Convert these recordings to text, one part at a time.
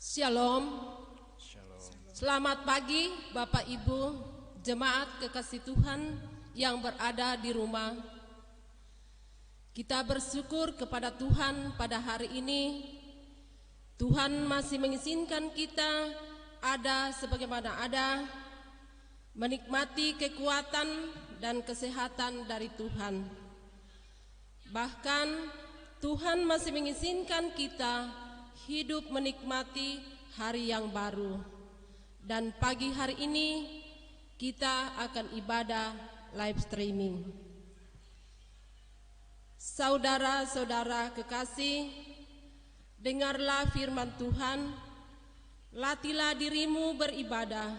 Shalom. Selamat pagi Bapak Ibu, jemaat kekasih Tuhan yang berada di rumah. Kita bersyukur kepada Tuhan pada hari ini. Tuhan masih mengizinkan kita ada sebagaimana ada, menikmati kekuatan dan kesehatan dari Tuhan. Bahkan Tuhan masih mengizinkan kita hidup menikmati hari yang baru. Dan pagi hari ini kita akan ibadah live streaming. Saudara-saudara kekasih, dengarlah firman Tuhan. Latihlah dirimu beribadah.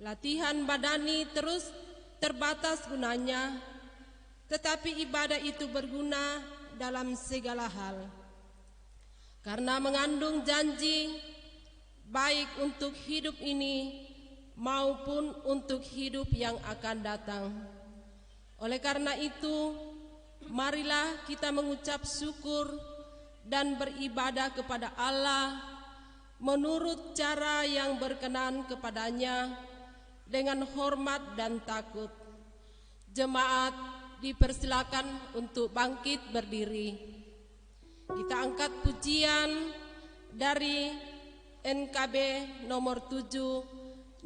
Latihan badani terus terbatas gunanya, tetapi ibadah itu berguna dalam segala hal, karena mengandung janji baik untuk hidup ini maupun untuk hidup yang akan datang. Oleh karena itu, marilah kita mengucap syukur dan beribadah kepada Allah menurut cara yang berkenan kepadanya dengan hormat dan takut. Jemaat dipersilakan untuk bangkit berdiri. Kita angkat pujian dari NKB nomor 7,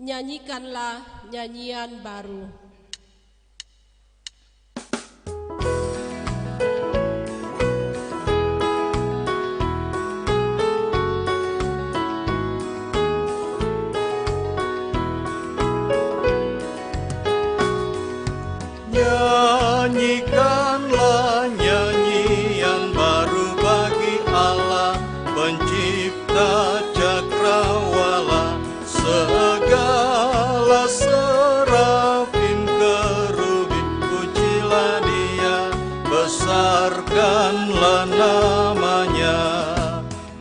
nyanyikanlah nyanyian baru. Nyanyikanlah nyanyian baru bagi Allah, pencipta cakrawala. Segala serafim kerubin pujilah Dia, besarkanlah namanya.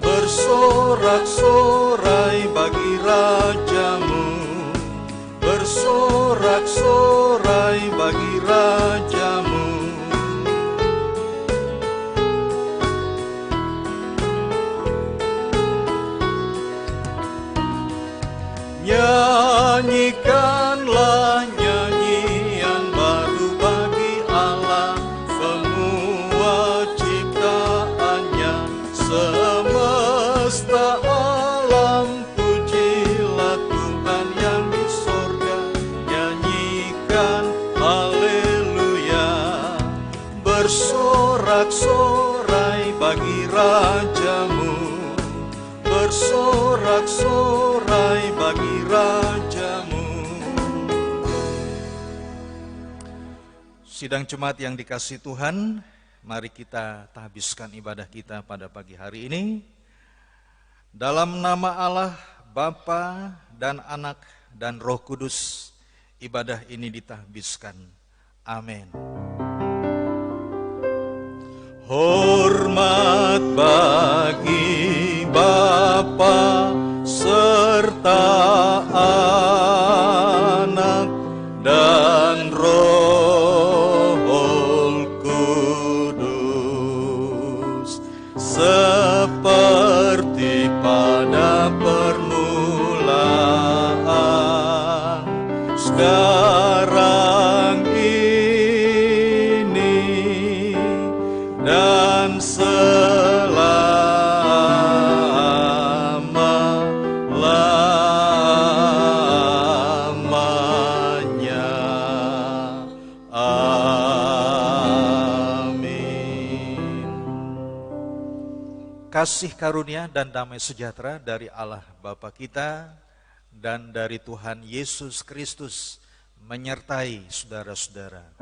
Bersorak-sorai bagi Rajamu, bersorak-sorai bagi Rajamu. Nyanyikanlah nyanyian baru bagi Allah, semua ciptaannya, semesta alam. Pujilah Tuhan yang di sorga, nyanyikan haleluya. Bersorak-sorai bagi Rajamu, bersorak-sorai bagi Rajamu. Sidang jemaat yang dikasihi Tuhan, mari kita tahbiskan ibadah kita pada pagi hari ini. Dalam nama Allah, Bapa dan Anak dan Roh Kudus, ibadah ini ditahbiskan. Amin. Hormat bagi Bapa serta Anak dan Roh Kudus, seperti pada permulaan, sekarang ini, dan selama-lamanya. Amin. Kasih karunia dan damai sejahtera dari Allah Bapa kita dan dari Tuhan Yesus Kristus menyertai saudara-saudara.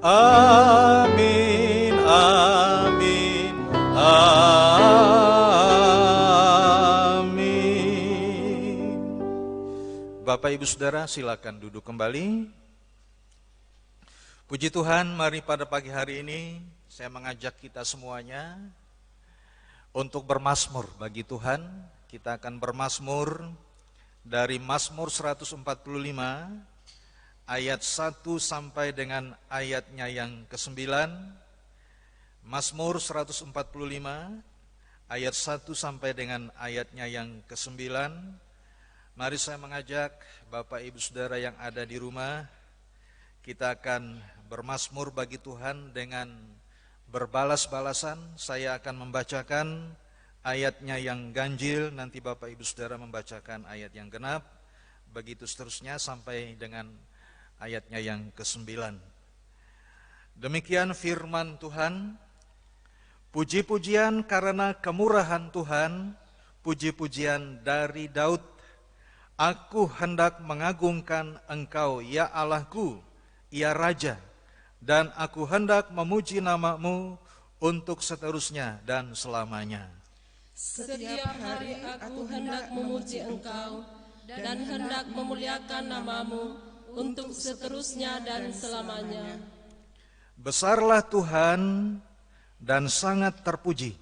Amin, amin, amin. Bapak Ibu Saudara, silakan duduk kembali. Puji Tuhan, mari pada pagi hari ini saya mengajak kita semuanya untuk bermazmur bagi Tuhan. Kita akan bermazmur dari Mazmur 145 ayat 1 sampai dengan ayatnya yang ke-9. Mazmur 145 ayat 1 sampai dengan ayatnya yang ke-9. Mari saya mengajak Bapak Ibu Saudara yang ada di rumah, kita akan bermazmur bagi Tuhan dengan berbalas-balasan. Saya akan membacakan ayatnya yang ganjil, nanti Bapak Ibu Saudara membacakan ayat yang genap, begitu seterusnya sampai dengan ayatnya yang ke-9. Demikian firman Tuhan. Puji-pujian karena kemurahan Tuhan, puji-pujian dari Daud. Aku hendak mengagungkan Engkau, ya Allahku, ya Raja, dan aku hendak memuji nama-Mu untuk seterusnya dan selamanya. Setiap hari aku hendak memuji Engkau dan hendak memuliakan nama-Mu untuk seterusnya dan selamanya. Besarlah Tuhan dan sangat terpuji,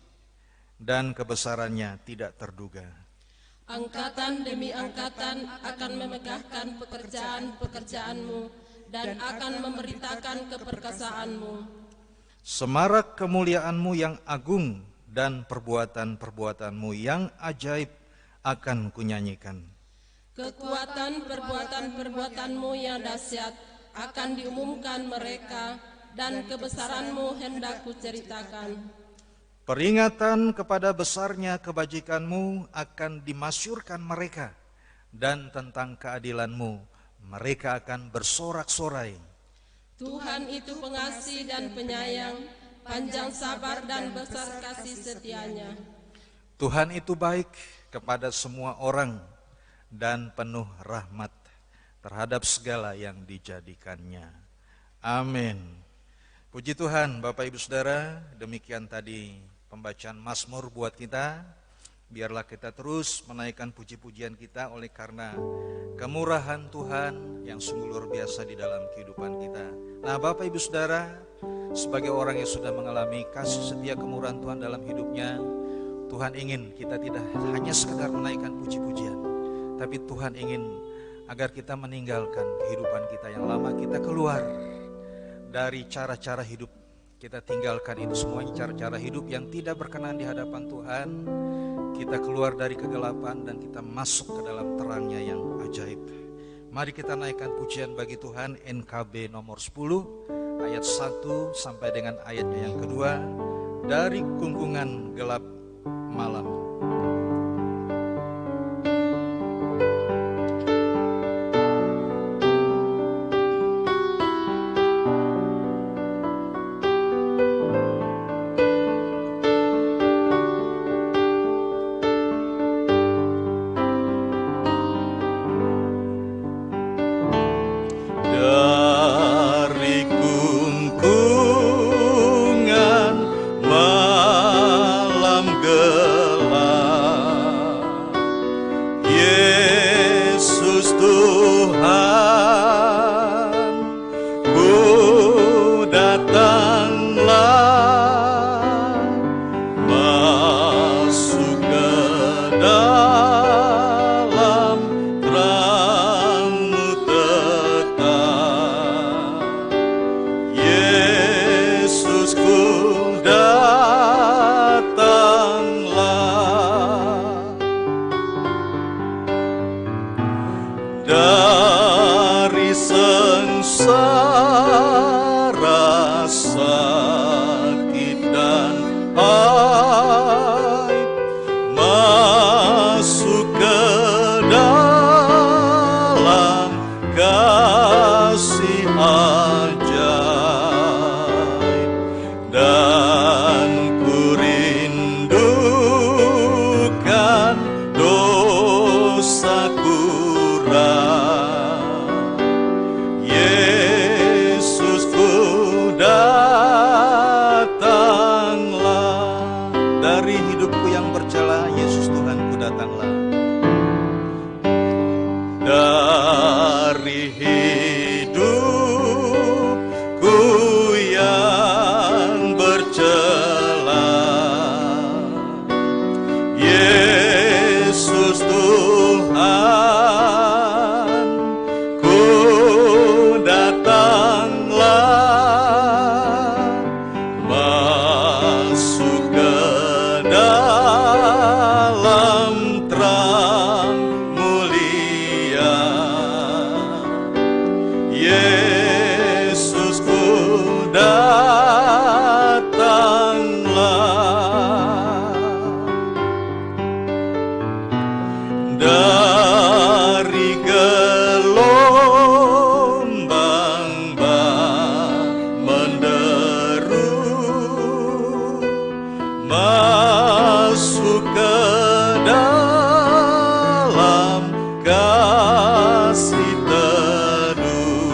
dan kebesarannya tidak terduga. Angkatan demi angkatan akan memegahkan pekerjaan-pekerjaan-Mu dan akan memberitakan keperkasaanmu. Semarak kemuliaan-Mu yang agung dan perbuatan-perbuatan-Mu yang ajaib akan kunyanyikan. Kekuatan perbuatan-perbuatan-Mu yang dahsyat akan diumumkan mereka, dan kebesaran-Mu hendak kuceritakan. Peringatan kepada besarnya kebajikan-Mu akan dimasyurkan mereka, dan tentang keadilan-Mu mereka akan bersorak-sorai. Tuhan itu pengasih dan penyayang, panjang sabar dan besar kasih setianya. Tuhan itu baik kepada semua orang dan penuh rahmat terhadap segala yang dijadikannya. Amin. Puji Tuhan, Bapak Ibu Saudara, demikian tadi pembacaan Mazmur buat kita. Biarlah kita terus menaikkan puji-pujian kita oleh karena kemurahan Tuhan yang sungguh luar biasa di dalam kehidupan kita. Nah, Bapak Ibu Saudara, sebagai orang yang sudah mengalami kasih setia kemurahan Tuhan dalam hidupnya, Tuhan ingin kita tidak hanya sekedar menaikkan puji-pujian, tapi Tuhan ingin agar kita meninggalkan kehidupan kita yang lama, kita keluar dari cara-cara hidup, kita tinggalkan itu semuanya, cara-cara hidup yang tidak berkenan di hadapan Tuhan. Kita keluar dari kegelapan dan kita masuk ke dalam terangnya yang ajaib. Mari kita naikkan pujian bagi Tuhan, NKB nomor 10 ayat 1 sampai dengan ayatnya yang kedua, dari gunggungan gelap malam. Dari hidupku yang bercela, Yesus Tuhanku datanglah. Dari hidupku yang bercela, Yesus Tuhanku datanglah. Masuk ke dalam terang mulia, Yesusku datanglah. Dari gelombang menderu, masuk ke dalam kasih teduh,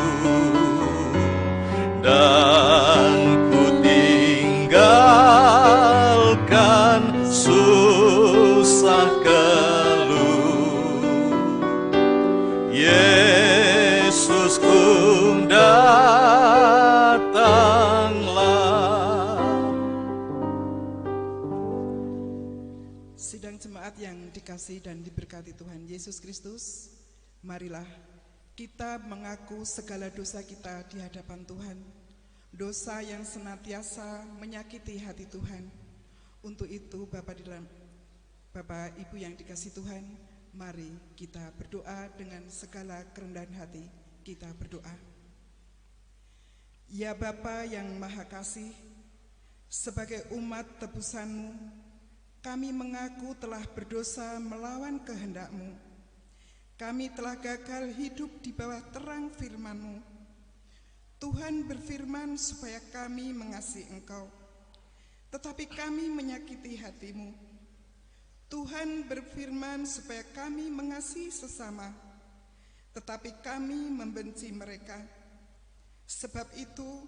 dan ku tinggalkan susah keluh, Yesusku datanglah. Sidang jemaat yang dikasihi dan diberkati Tuhan Yesus Kristus, marilah kita mengaku segala dosa kita di hadapan Tuhan, dosa yang senantiasa menyakiti hati Tuhan. Untuk itu Bapak Ibu yang dikasihi Tuhan, mari kita berdoa dengan segala kerendahan hati. Kita berdoa. Ya Bapa yang Maha Kasih, sebagai umat tebusan-Mu, kami mengaku telah berdosa melawan kehendak-Mu. Kami telah gagal hidup di bawah terang firman-Mu. Tuhan berfirman supaya kami mengasihi Engkau, tetapi kami menyakiti hati-Mu. Tuhan berfirman supaya kami mengasihi sesama, tetapi kami membenci mereka. Sebab itu,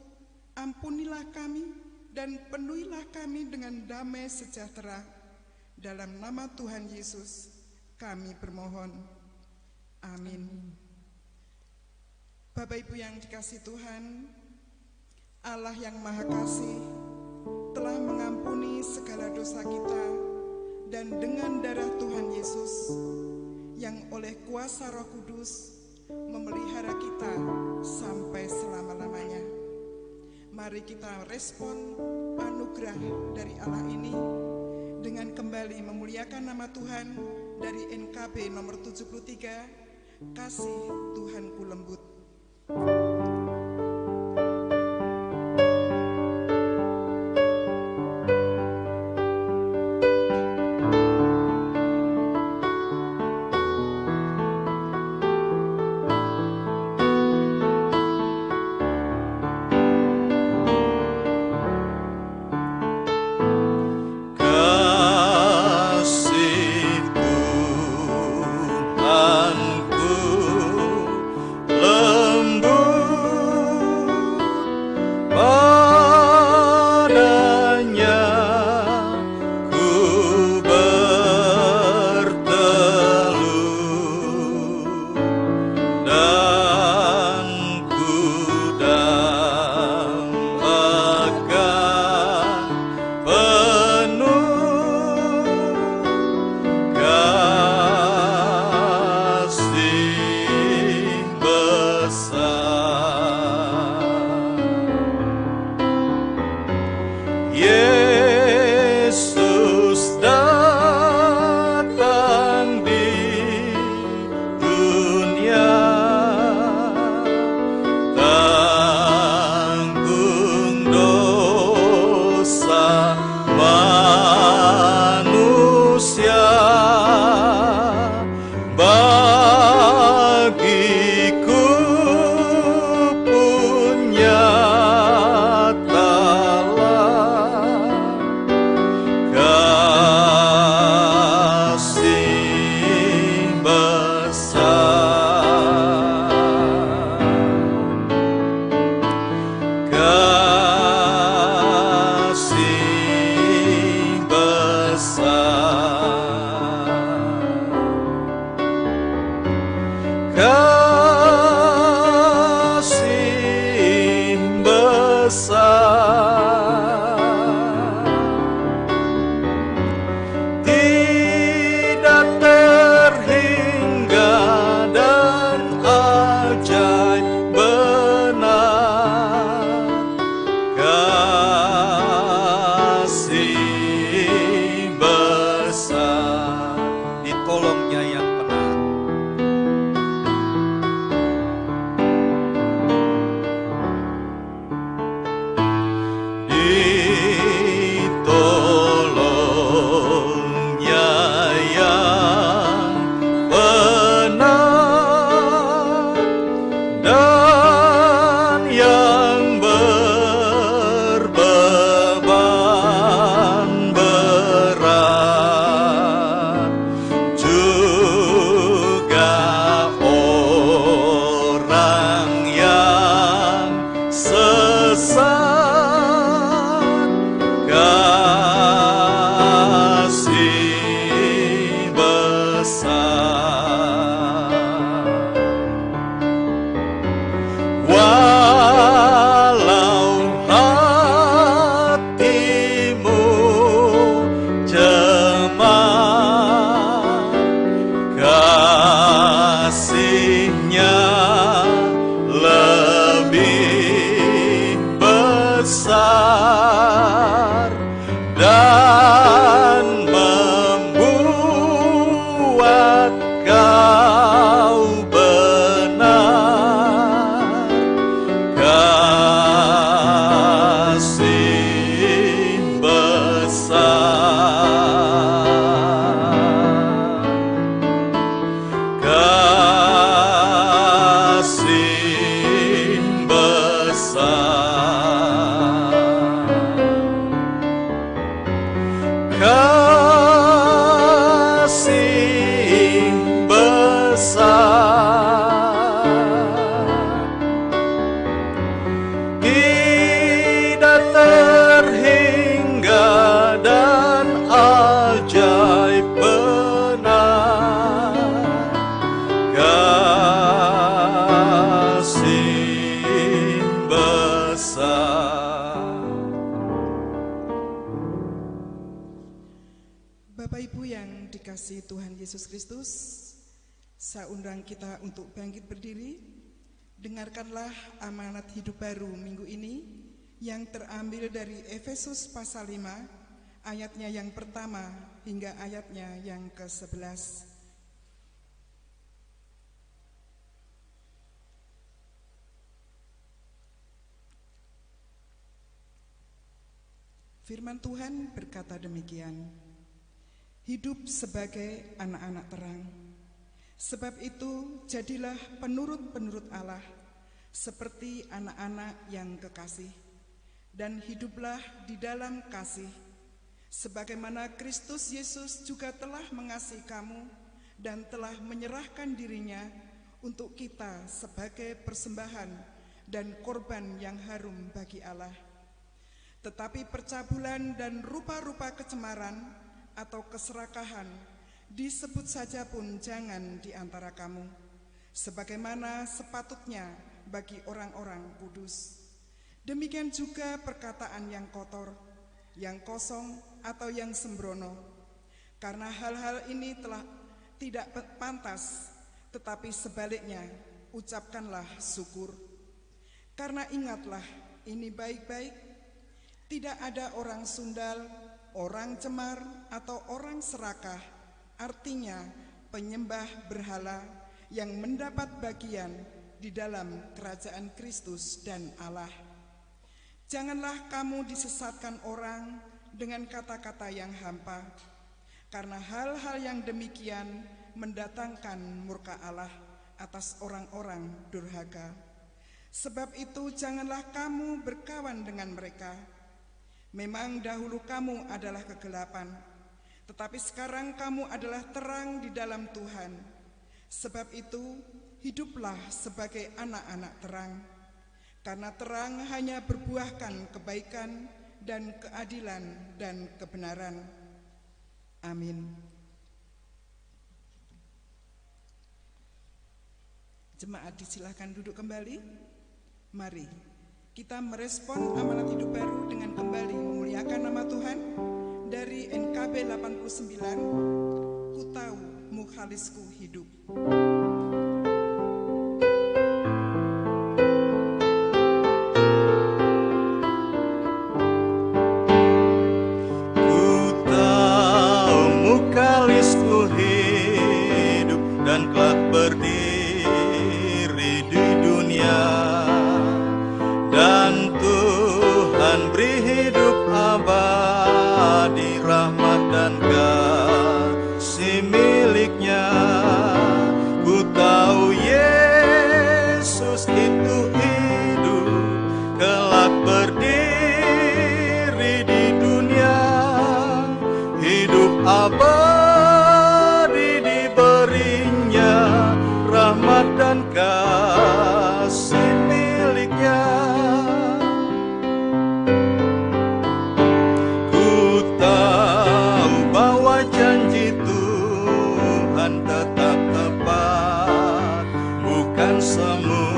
ampunilah kami dan penuhilah kami dengan damai sejahtera. Dalam nama Tuhan Yesus, kami bermohon. Amin. Bapak Ibu yang dikasihi Tuhan, Allah yang Maha Kasih telah mengampuni segala dosa kita, dan dengan darah Tuhan Yesus yang oleh kuasa Roh Kudus memelihara kita sampai selama-lamanya. Mari kita respon anugerah dari Allah ini dengan kembali memuliakan nama Tuhan dari NKB nomor 73, Kasih Tuhanku Lembut. Love ajaib benar, kasih besar. Bapak Ibu yang dikasihi Tuhan Yesus Kristus, saya undang kita untuk bangkit berdiri. Dengarkanlah amanat hidup baru minggu ini yang terambil dari Efesus pasal 5, ayatnya yang pertama hingga ayatnya yang ke-11. Firman Tuhan berkata demikian, hidup sebagai anak-anak terang. Sebab itu jadilah penurut-penurut Allah seperti anak-anak yang kekasih, dan hiduplah di dalam kasih, sebagaimana Kristus Yesus juga telah mengasihi kamu dan telah menyerahkan dirinya untuk kita sebagai persembahan dan korban yang harum bagi Allah. Tetapi percabulan dan rupa-rupa kecemaran atau keserakahan disebut saja pun jangan di antara kamu, sebagaimana sepatutnya bagi orang-orang kudus. Demikian juga perkataan yang kotor, yang kosong atau yang sembrono, karena hal-hal ini telah tidak pantas, tetapi sebaliknya ucapkanlah syukur. Karena ingatlah ini baik-baik, tidak ada orang sundal, orang cemar atau orang serakah, artinya penyembah berhala yang mendapat bagian di dalam kerajaan Kristus dan Allah. Janganlah kamu disesatkan orang dengan kata-kata yang hampa, karena hal-hal yang demikian mendatangkan murka Allah atas orang-orang durhaka. Sebab itu janganlah kamu berkawan dengan mereka. Memang dahulu kamu adalah kegelapan, tetapi sekarang kamu adalah terang di dalam Tuhan. Sebab itu hiduplah sebagai anak-anak terang, karena terang hanya berbuahkan kebaikan dan keadilan dan kebenaran. Amin. Jemaat disilahkan duduk kembali. Mari kita merespon amanat hidup baru dengan kembali memuliakan nama Tuhan. Dari NKB 89, ku tahu mukhalisku hidup. Ku tahu mukhalisku hidup dan kelak berdiri di dunia, dan Tuhan beri hidup abadi, rahmat dan kasih miliknya. Ku tahu Yesus itu hidup, kelak berdiri di dunia, hidup abadi diberinya, rahmat dan kasih miliknya. Janji Tuhan tetap tepat, bukan semu.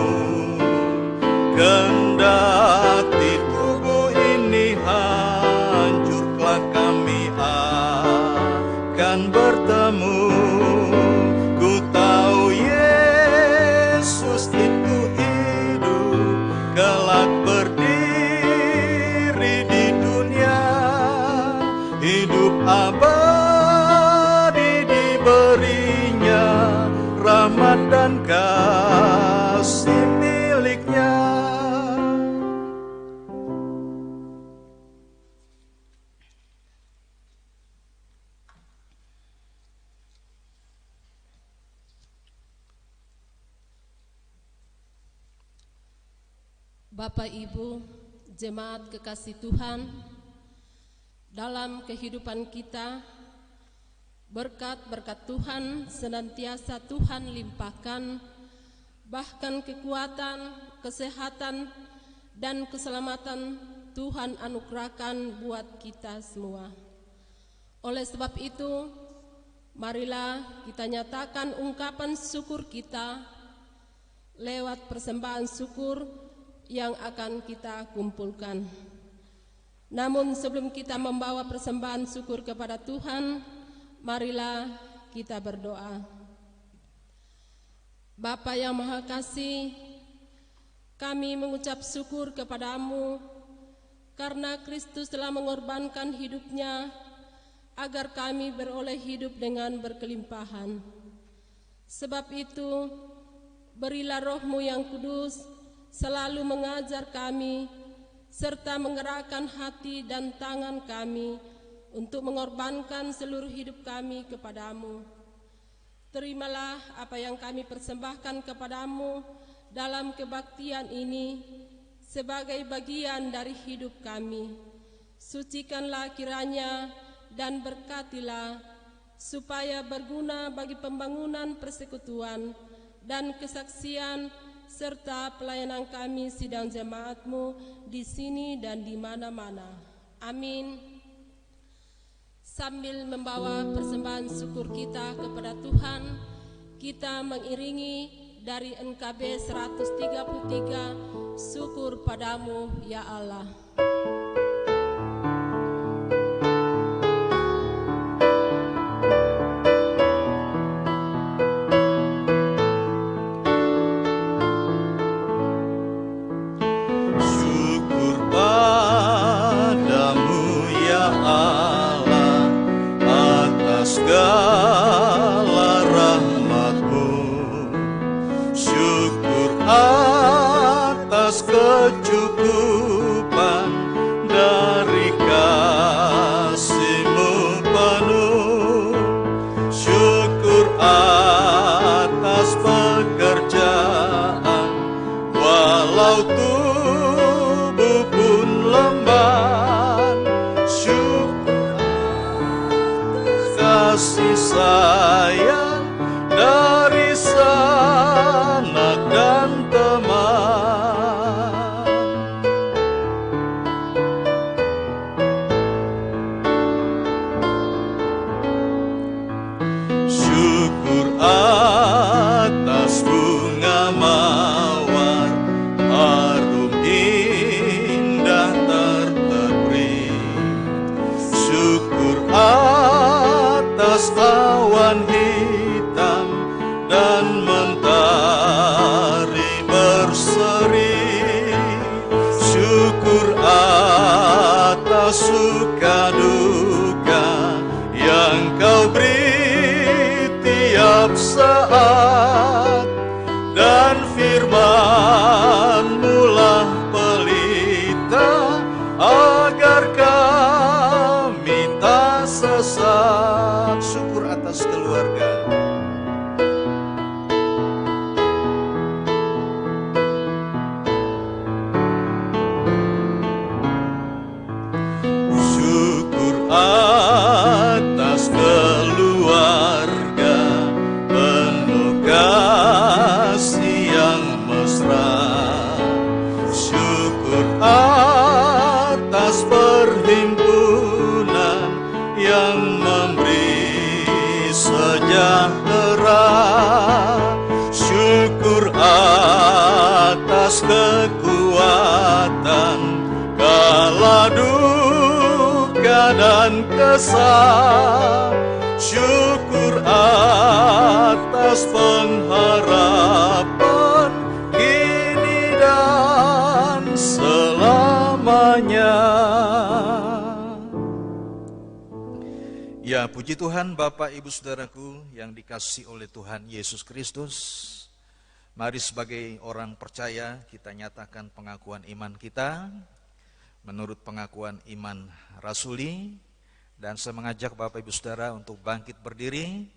Kendati tubuh ini hancur, kelak kami akan bertemu. Ku tahu Yesus itu hidup, kelak berdiri di dunia, hidup abadi diberinya, rahmat dan kasih miliknya. Bapak Ibu, jemaat kekasih Tuhan, dalam kehidupan kita, berkat-berkat Tuhan senantiasa Tuhan limpahkan, bahkan kekuatan, kesehatan, dan keselamatan Tuhan anugerahkan buat kita semua. Oleh sebab itu, marilah kita nyatakan ungkapan syukur kita lewat persembahan syukur yang akan kita kumpulkan. Namun sebelum kita membawa persembahan syukur kepada Tuhan, marilah kita berdoa. Bapa yang Maha Kasih, kami mengucap syukur kepadamu karena Kristus telah mengorbankan hidupnya agar kami beroleh hidup dengan berkelimpahan. Sebab itu, berilah Roh-Mu yang kudus selalu mengajar kami, serta menggerakkan hati dan tangan kami untuk mengorbankan seluruh hidup kami kepadamu. Terimalah apa yang kami persembahkan kepadamu dalam kebaktian ini sebagai bagian dari hidup kami. Sucikanlah kiranya dan berkatilah supaya berguna bagi pembangunan persekutuan dan kesaksian serta pelayanan kami sidang jemaat-Mu di sini dan di mana-mana. Amin. Sambil membawa persembahan syukur kita kepada Tuhan, kita mengiringi dari NKB 133, Syukur Padamu ya Allah. Segala rahmat-Mu, syukur atas kecukupan dari kasih-Mu penuh, syukur atas pekerjaan walau tubuh pun lemban, kasih sayang dari sanak dan teman. Syukur atas bunga mawar harum indah terperi, syukur atas awan hitam dan mentari berseri, syukur atas suka duka yang Kau beri tiap saat, dan firman-Mu lah pelita agar kami tak sesat. Syukur atas keluarga, syukur atas keluarga penuh kasih yang mesra, syukur atas perhimpunan yang memberi sejahtera, syukur atas kekuatan kala duka dan kesal, syukur atas pengharapan kini dan selamanya. Ya, puji Tuhan Bapak Ibu Saudaraku yang dikasihi oleh Tuhan Yesus Kristus. Mari sebagai orang percaya kita nyatakan pengakuan iman kita menurut pengakuan iman rasuli. Dan saya mengajak Bapak Ibu Saudara untuk bangkit berdiri.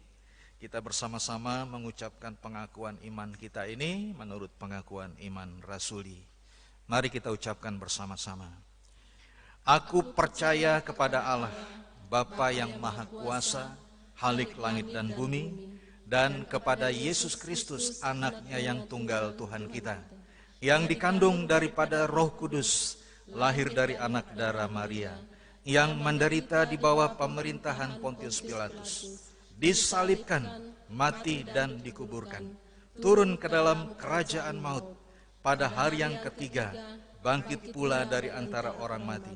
Kita bersama-sama mengucapkan pengakuan iman kita ini menurut pengakuan iman rasuli. Mari kita ucapkan bersama-sama. Aku percaya kepada Allah, Bapa yang Maha Kuasa, Halik langit dan bumi, dan kepada Yesus Kristus, anaknya yang tunggal Tuhan kita, yang dikandung daripada Roh Kudus, lahir dari anak darah Maria, yang menderita di bawah pemerintahan Pontius Pilatus, disalibkan, mati dan dikuburkan, turun ke dalam kerajaan maut, pada hari yang ketiga bangkit pula dari antara orang mati,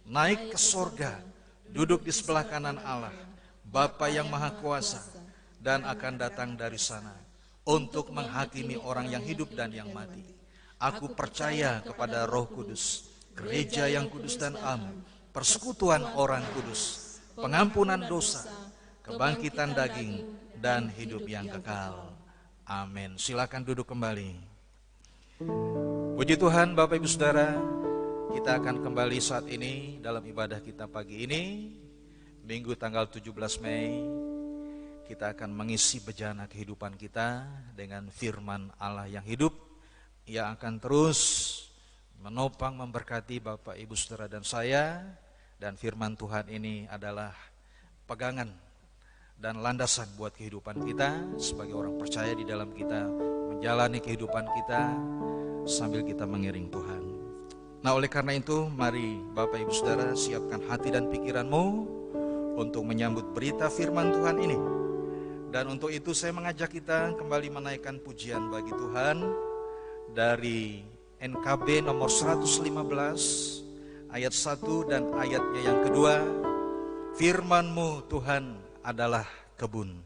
naik ke sorga, duduk di sebelah kanan Allah, Bapa yang Maha Kuasa, dan akan datang dari sana untuk menghakimi orang yang hidup dan yang mati. Aku percaya kepada Roh Kudus, gereja yang kudus dan am, persekutuan orang kudus, pengampunan dosa, kebangkitan daging, dan hidup yang kekal. Amin. Silakan duduk kembali. Puji Tuhan, Bapak Ibu Saudara, kita akan kembali saat ini dalam ibadah kita pagi ini, Minggu tanggal 17 Mei. Kita akan mengisi bejana kehidupan kita dengan firman Allah yang hidup, yang akan terus menopang, memberkati Bapak Ibu Saudara dan saya. Dan firman Tuhan ini adalah pegangan dan landasan buat kehidupan kita sebagai orang percaya di dalam kita menjalani kehidupan kita sambil kita mengiring Tuhan. Nah, oleh karena itu, mari Bapak Ibu Saudara siapkan hati dan pikiranmu untuk menyambut berita firman Tuhan ini. Dan untuk itu saya mengajak kita kembali menaikkan pujian bagi Tuhan dari NKB nomor 115 ayat 1 dan ayatnya yang kedua. Firman-Mu Tuhan adalah kebun.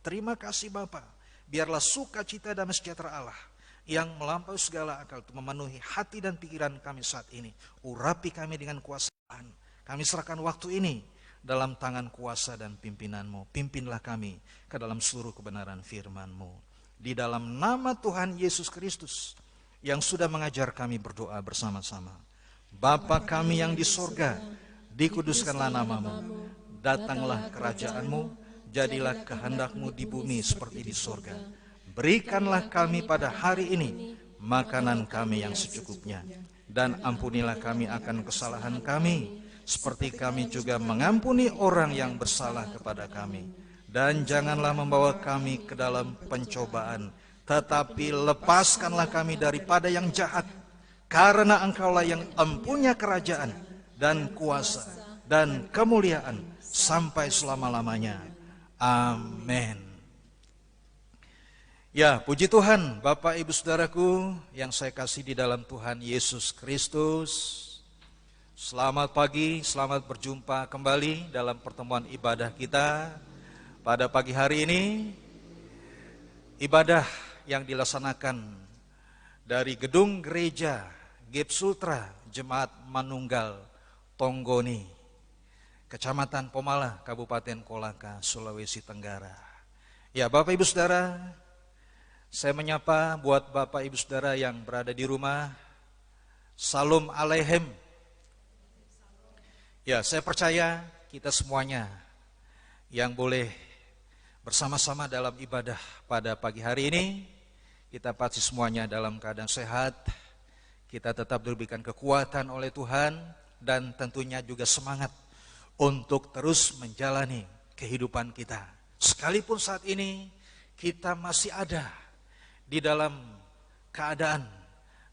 Terima kasih Bapa, biarlah sukacita dan sejahtera Allah yang melampaui segala akal itu memenuhi hati dan pikiran kami saat ini. Urapi kami dengan kuasa Tuhan. Kami serahkan waktu ini dalam tangan kuasa dan pimpinan-Mu. Pimpinlah kami ke dalam seluruh kebenaran firman-Mu. Di dalam nama Tuhan Yesus Kristus yang sudah mengajar kami berdoa bersama-sama. Bapa kami yang di sorga, dikuduskanlah nama-Mu. Datanglah kerajaan-Mu. Jadilah kehendak-Mu di bumi seperti di sorga. Berikanlah kami pada hari ini makanan kami yang secukupnya. Dan ampunilah kami akan kesalahan kami, seperti kami juga mengampuni orang yang bersalah kepada kami. Dan janganlah membawa kami ke dalam pencobaan, tetapi lepaskanlah kami daripada yang jahat. Karena Engkaulah yang empunya kerajaan dan kuasa dan kemuliaan sampai selama-lamanya. Amin. Ya, puji Tuhan, Bapak Ibu Saudaraku yang saya kasih di dalam Tuhan Yesus Kristus. Selamat pagi, selamat berjumpa kembali dalam pertemuan ibadah kita pada pagi hari ini. Ibadah yang dilaksanakan dari gedung gereja Gipsultra Jemaat Manunggal Tonggoni, Kecamatan Pomala, Kabupaten Kolaka, Sulawesi Tenggara. Ya, Bapak Ibu Saudara, saya menyapa buat Bapak Ibu Saudara yang berada di rumah. Salam Aleichem. Ya, saya percaya kita semuanya yang boleh bersama-sama dalam ibadah pada pagi hari ini, kita pasti semuanya dalam keadaan sehat. Kita tetap diberikan kekuatan oleh Tuhan dan tentunya juga semangat untuk terus menjalani kehidupan kita. Sekalipun saat ini kita masih ada di dalam keadaan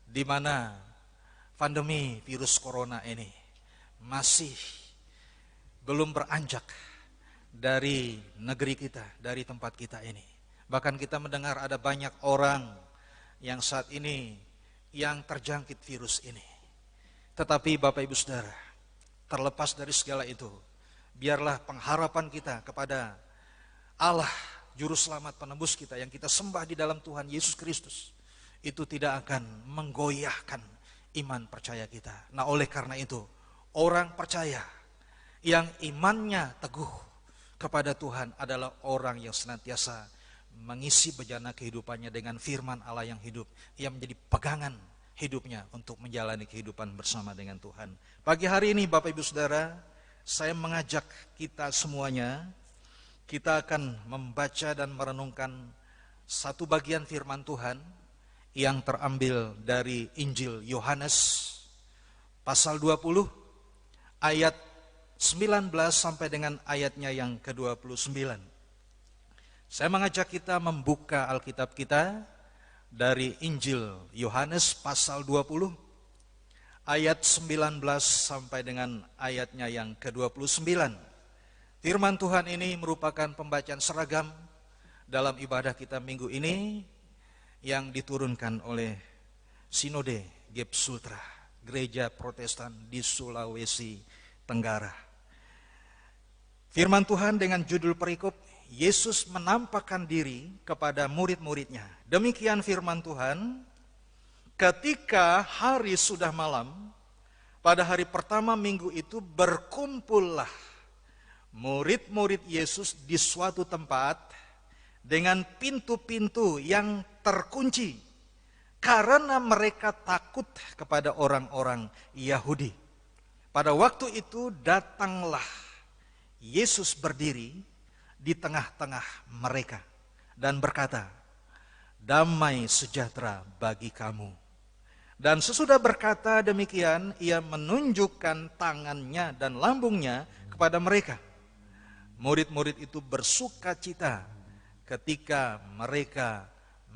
di mana pandemi virus corona ini masih belum beranjak dari negeri kita, dari tempat kita ini. Bahkan kita mendengar ada banyak orang yang saat ini yang terjangkit virus ini. Tetapi Bapak Ibu Saudara, terlepas dari segala itu, biarlah pengharapan kita kepada Allah, Juru Selamat penebus kita yang kita sembah di dalam Tuhan Yesus Kristus, itu tidak akan menggoyahkan iman percaya kita. Nah, oleh karena itu, orang percaya yang imannya teguh kepada Tuhan adalah orang yang senantiasa mengisi bejana kehidupannya dengan firman Allah yang hidup. Ia menjadi pegangan hidupnya untuk menjalani kehidupan bersama dengan Tuhan. Pagi hari ini Bapak Ibu Saudara, saya mengajak kita semuanya, kita akan membaca dan merenungkan satu bagian firman Tuhan yang terambil dari Injil Yohanes pasal 20 ayat 19 sampai dengan ayatnya yang ke-29. Saya mengajak kita membuka Alkitab kita dari Injil Yohanes pasal 20 ayat 19 sampai dengan ayatnya yang ke-29. Firman Tuhan ini merupakan pembacaan seragam dalam ibadah kita minggu ini yang diturunkan oleh Sinode Gep Sultra, Gereja Protestan di Sulawesi Tenggara. Firman Tuhan dengan judul perikop, Yesus menampakkan diri kepada murid-muridnya. Demikian firman Tuhan, ketika hari sudah malam, pada hari pertama minggu itu berkumpullah murid-murid Yesus di suatu tempat dengan pintu-pintu yang terkunci karena mereka takut kepada orang-orang Yahudi. Pada waktu itu datanglah Yesus berdiri di tengah-tengah mereka dan berkata, "Damai sejahtera bagi kamu." Dan sesudah berkata demikian, ia menunjukkan tangannya dan lambungnya kepada mereka. Murid-murid itu bersuka cita ketika mereka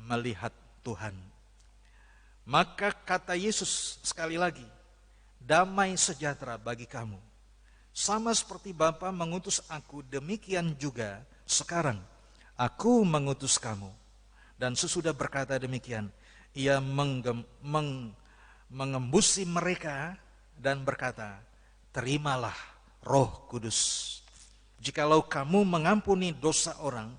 melihat Tuhan. Maka kata Yesus sekali lagi, "Damai sejahtera bagi kamu. Sama seperti Bapa mengutus aku, demikian juga sekarang aku mengutus kamu." Dan sesudah berkata demikian, ia mengembusi mereka dan berkata, "Terimalah Roh Kudus. Jikalau kamu mengampuni dosa orang,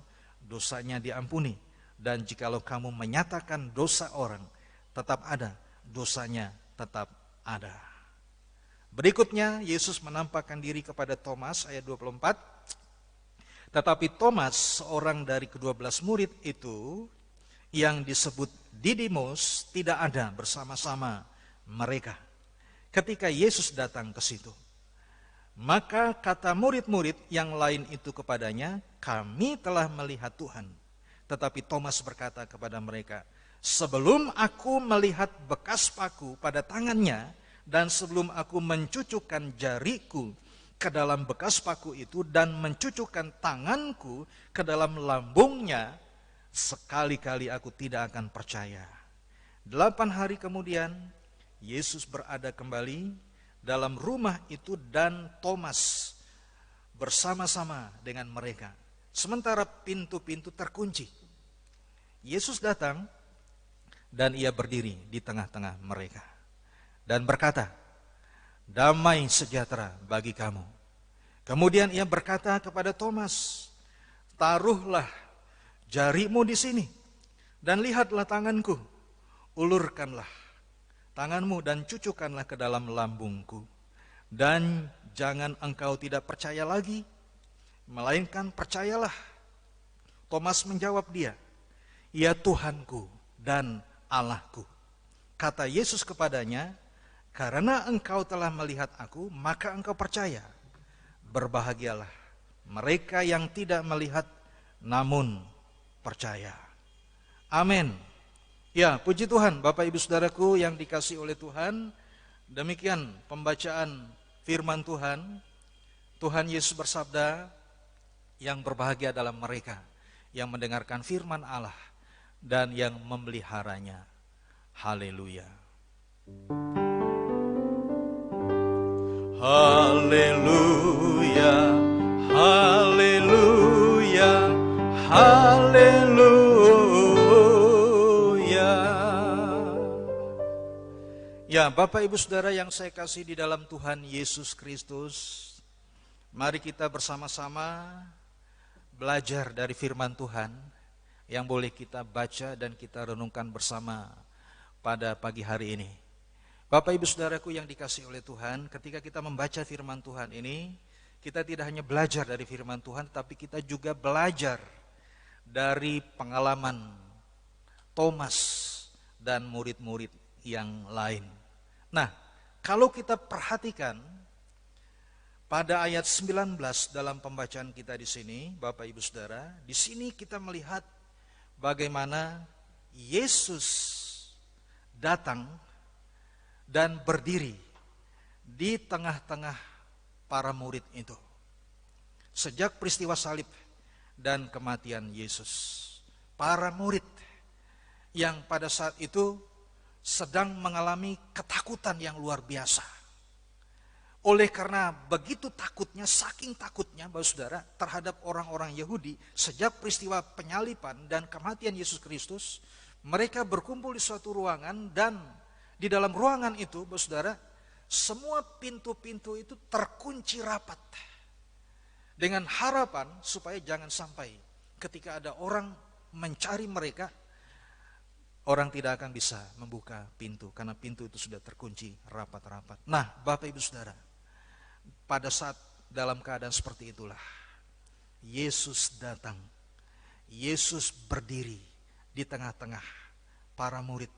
dosanya diampuni. Dan jikalau kamu menyatakan dosa orang, tetap ada, dosanya tetap ada." Berikutnya Yesus menampakkan diri kepada Thomas ayat 24. Tetapi Thomas, seorang dari ke-12 murid itu yang disebut Didimus, tidak ada bersama-sama mereka ketika Yesus datang ke situ. Maka kata murid-murid yang lain itu kepadanya, "Kami telah melihat Tuhan." Tetapi Thomas berkata kepada mereka, "Sebelum aku melihat bekas paku pada tangannya, dan sebelum aku mencucukkan jariku ke dalam bekas paku itu dan mencucukkan tanganku ke dalam lambungnya, sekali-kali aku tidak akan percaya." 8 hari kemudian, Yesus berada kembali dalam rumah itu dan Thomas bersama-sama dengan mereka. Sementara pintu-pintu terkunci. Yesus datang dan ia berdiri di tengah-tengah mereka dan berkata, "Damai sejahtera bagi kamu." Kemudian ia berkata kepada Thomas, "Taruhlah jarimu di sini dan lihatlah tanganku. Ulurkanlah tanganmu dan cucukkanlah ke dalam lambungku. Dan jangan engkau tidak percaya lagi, melainkan percayalah." Thomas menjawab dia, "Ya Tuhanku dan Allahku." Kata Yesus kepadanya, "Karena engkau telah melihat aku, maka engkau percaya. Berbahagialah mereka yang tidak melihat namun percaya." Amin. Ya, puji Tuhan, Bapak Ibu Saudaraku yang dikasihi oleh Tuhan. Demikian pembacaan firman Tuhan. Tuhan Yesus bersabda, yang berbahagia dalam mereka yang mendengarkan firman Allah dan yang memeliharanya. Haleluya. Haleluya, haleluya, haleluya. Ya, Bapak Ibu Saudara yang saya kasih di dalam Tuhan Yesus Kristus, mari kita bersama-sama belajar dari firman Tuhan yang boleh kita baca dan kita renungkan bersama pada pagi hari ini. Bapak Ibu Saudaraku yang dikasihi oleh Tuhan, ketika kita membaca firman Tuhan ini, kita tidak hanya belajar dari firman Tuhan, tapi kita juga belajar dari pengalaman Thomas dan murid-murid yang lain. Nah, kalau kita perhatikan pada ayat 19 dalam pembacaan kita di sini, Bapak Ibu Saudara, di sini kita melihat bagaimana Yesus datang dan berdiri di tengah-tengah para murid itu. Sejak peristiwa salib dan kematian Yesus, para murid yang pada saat itu sedang mengalami ketakutan yang luar biasa. Oleh karena begitu takutnya, saking takutnya Bapak Saudara terhadap orang-orang Yahudi sejak peristiwa penyaliban dan kematian Yesus Kristus, mereka berkumpul di suatu ruangan dan di dalam ruangan itu Bapak Saudara, semua pintu-pintu itu terkunci rapat dengan harapan supaya jangan sampai ketika ada orang mencari mereka, orang tidak akan bisa membuka pintu karena pintu itu sudah terkunci rapat-rapat. Nah, Bapak Ibu Saudara, pada saat dalam keadaan seperti itulah Yesus datang. Yesus berdiri di tengah-tengah para murid,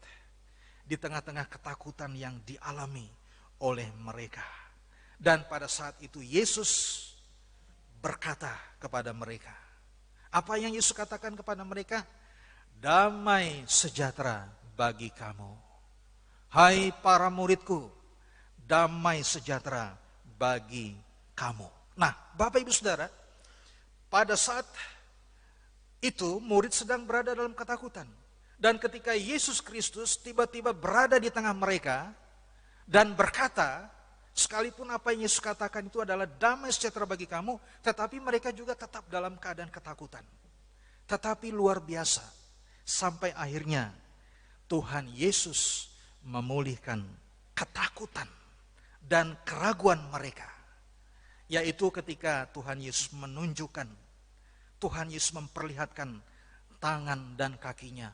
di tengah-tengah ketakutan yang dialami oleh mereka. Dan pada saat itu Yesus berkata kepada mereka. Apa yang Yesus katakan kepada mereka? Damai sejahtera bagi kamu. Hai para muridku, damai sejahtera bagi kamu. Nah, Bapak Ibu Saudara, pada saat itu murid sedang berada dalam ketakutan. Dan ketika Yesus Kristus tiba-tiba berada di tengah mereka dan berkata, sekalipun apa yang Yesus katakan itu adalah damai sejahtera bagi kamu, tetapi mereka juga tetap dalam keadaan ketakutan. Tetapi luar biasa, sampai akhirnya Tuhan Yesus memulihkan ketakutan dan keraguan mereka. Yaitu ketika Tuhan Yesus menunjukkan, Tuhan Yesus memperlihatkan tangan dan kakinya,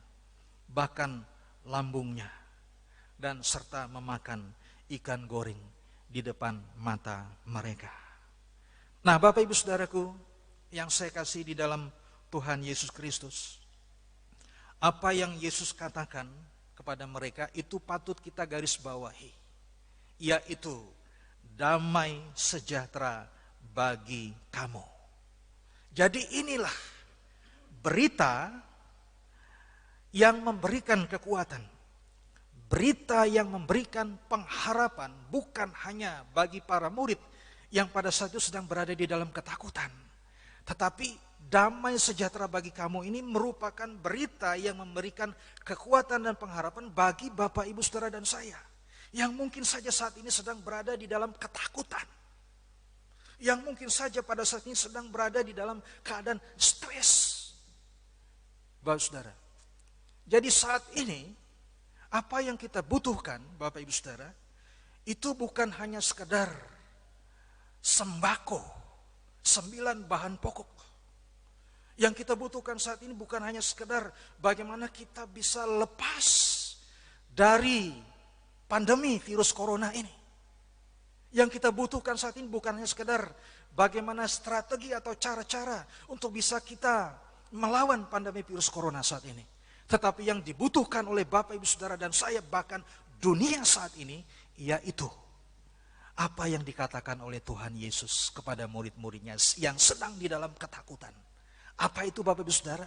bahkan lambungnya, dan serta memakan ikan goreng di depan mata mereka. Nah, Bapak Ibu Saudaraku yang saya kasih di dalam Tuhan Yesus Kristus, apa yang Yesus katakan kepada mereka itu patut kita garis bawahi, yaitu damai sejahtera bagi kamu. Jadi inilah berita yang memberikan kekuatan, berita yang memberikan pengharapan bukan hanya bagi para murid yang pada saat itu sedang berada di dalam ketakutan, tetapi damai sejahtera bagi kamu ini merupakan berita yang memberikan kekuatan dan pengharapan bagi Bapak Ibu Saudara dan saya yang mungkin saja saat ini sedang berada di dalam ketakutan, yang mungkin saja pada saat ini sedang berada di dalam keadaan stres. Bapak Saudara, jadi saat ini apa yang kita butuhkan Bapak Ibu Saudara itu bukan hanya sekedar sembako, 9 bahan pokok. Yang kita butuhkan saat ini bukan hanya sekedar bagaimana kita bisa lepas dari pandemi virus corona ini. Yang kita butuhkan saat ini bukan hanya sekedar bagaimana strategi atau cara-cara untuk bisa kita melawan pandemi virus corona saat ini. Tetapi yang dibutuhkan oleh Bapak Ibu Saudara dan saya bahkan dunia saat ini, yaitu apa yang dikatakan oleh Tuhan Yesus kepada murid-muridnya yang sedang di dalam ketakutan. Apa itu Bapak Ibu Saudara?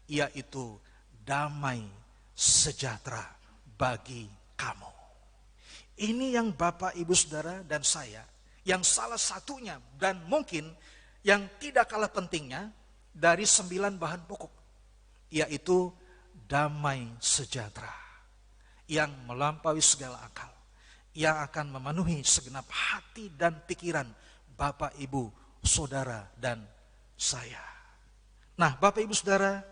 Yaitu damai sejahtera bagi kamu. Ini yang Bapak Ibu Saudara dan saya, yang salah satunya dan mungkin yang tidak kalah pentingnya dari 9 bahan pokok, yaitu damai sejahtera yang melampaui segala akal, yang akan memenuhi segenap hati dan pikiran Bapak, Ibu, Saudara, dan saya. Nah, Bapak, Ibu, Saudara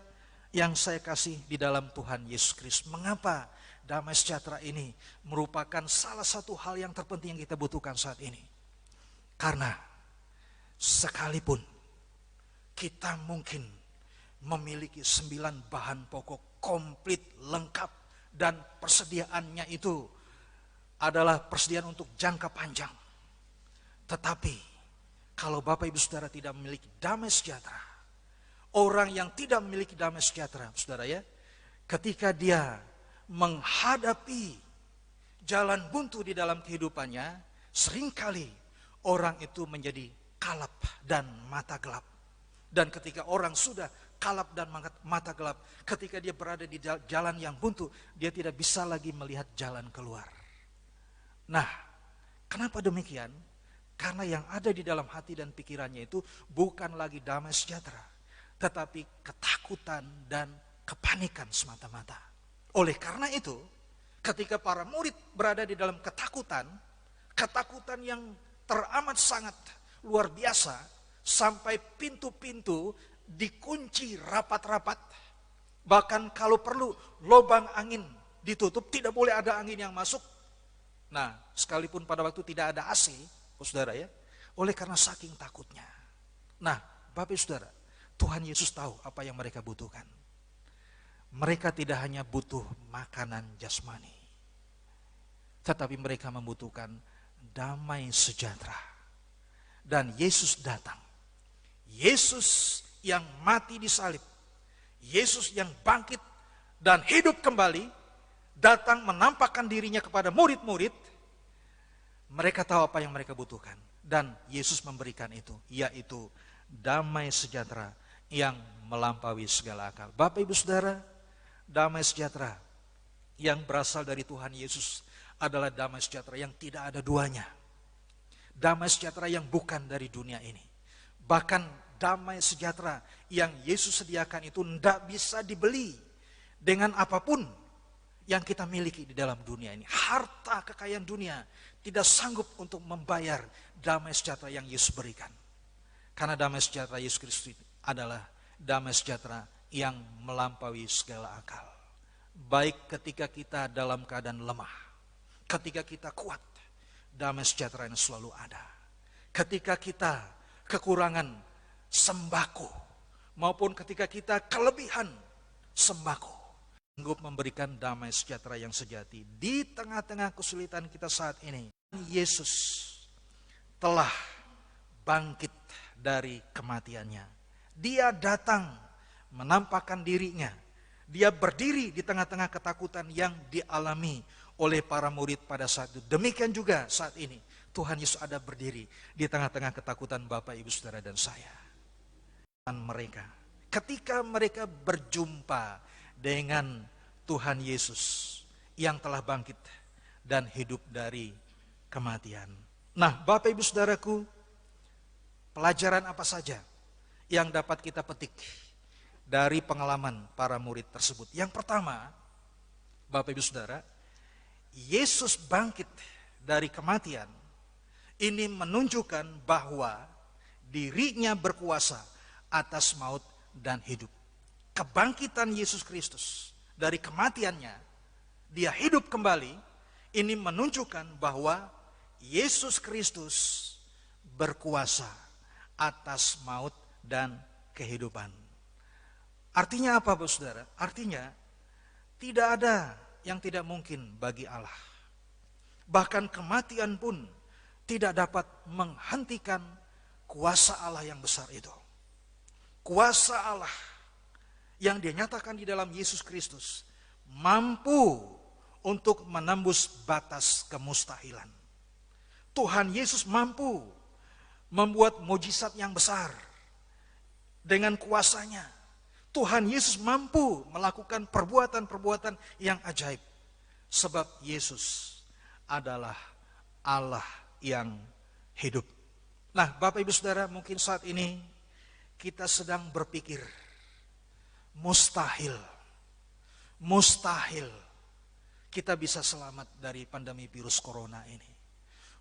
yang saya kasih di dalam Tuhan Yesus Kristus, mengapa damai sejahtera ini merupakan salah satu hal yang terpenting yang kita butuhkan saat ini? Karena sekalipun kita mungkin memiliki 9 bahan pokok komplit, lengkap, dan persediaannya itu adalah persediaan untuk jangka panjang. Tetapi kalau Bapak, Ibu, Saudara tidak memiliki damai sejahtera, orang yang tidak memiliki damai sejahtera, Saudara ya, ketika dia menghadapi jalan buntu di dalam kehidupannya, seringkali orang itu menjadi kalap dan mata gelap. Dan ketika orang sudah kalap dan mata gelap, ketika dia berada di jalan yang buntu, dia tidak bisa lagi melihat jalan keluar. Nah, kenapa demikian? Karena yang ada di dalam hati dan pikirannya itu bukan lagi damai sejahtera, tetapi ketakutan dan kepanikan semata-mata. Oleh karena itu, ketika para murid berada di dalam ketakutan yang teramat sangat luar biasa, sampai pintu-pintu dikunci rapat-rapat, bahkan kalau perlu lubang angin ditutup, tidak boleh ada angin yang masuk. Nah, sekalipun pada waktu tidak ada AC, Saudara ya, oleh karena saking takutnya. Nah, Bapak Saudara, Tuhan Yesus tahu apa yang mereka butuhkan. Mereka tidak hanya butuh makanan jasmani, tetapi mereka membutuhkan damai sejahtera. Dan Yesus datang. Yesus yang mati di salib, Yesus yang bangkit dan hidup kembali, datang menampakkan dirinya kepada murid-murid. Mereka tahu apa yang mereka butuhkan, dan Yesus memberikan itu, yaitu damai sejahtera yang melampaui segala akal. Bapak, Ibu, Saudara, damai sejahtera yang berasal dari Tuhan Yesus adalah damai sejahtera yang tidak ada duanya. Damai sejahtera yang bukan dari dunia ini. Bahkan damai sejahtera yang Yesus sediakan itu tidak bisa dibeli dengan apapun yang kita miliki di dalam dunia ini. Harta kekayaan dunia tidak sanggup untuk membayar damai sejahtera yang Yesus berikan. Karena damai sejahtera Yesus Kristus adalah damai sejahtera yang melampaui segala akal. Baik ketika kita dalam keadaan lemah, ketika kita kuat, damai sejahtera yang selalu ada. Ketika kita kekurangan sembako, maupun ketika kita kelebihan sembako, sanggup memberikan damai sejahtera yang sejati. Di tengah-tengah kesulitan kita saat ini, Yesus telah bangkit dari kematiannya. Dia datang menampakkan dirinya. Dia berdiri di tengah-tengah ketakutan yang dialami oleh para murid pada saat itu. Demikian juga saat ini Tuhan Yesus ada berdiri di tengah-tengah ketakutan Bapak, Ibu, Saudara, dan saya. Dan mereka, ketika mereka berjumpa dengan Tuhan Yesus yang telah bangkit dan hidup dari kematian. Nah, Bapak, Ibu, Saudaraku, pelajaran apa saja yang dapat kita petik dari pengalaman para murid tersebut? Yang pertama, Bapak, Ibu, Saudara, Yesus bangkit dari kematian. Ini menunjukkan bahwa dirinya berkuasa atas maut dan hidup. Kebangkitan Yesus Kristus dari kematiannya, dia hidup kembali. Ini menunjukkan bahwa Yesus Kristus berkuasa atas maut dan kehidupan. Artinya apa, Bapak Saudara? Artinya tidak ada yang tidak mungkin bagi Allah. Bahkan kematian pun tidak dapat menghentikan kuasa Allah yang besar itu. Kuasa Allah yang dinyatakan di dalam Yesus Kristus mampu untuk menembus batas kemustahilan. Tuhan Yesus mampu membuat mujizat yang besar dengan kuasanya. Tuhan Yesus mampu melakukan perbuatan-perbuatan yang ajaib. Sebab Yesus adalah Allah yang hidup. Nah, Bapak, Ibu, Saudara, mungkin saat ini kita sedang berpikir, mustahil. kita bisa selamat dari pandemi virus corona ini.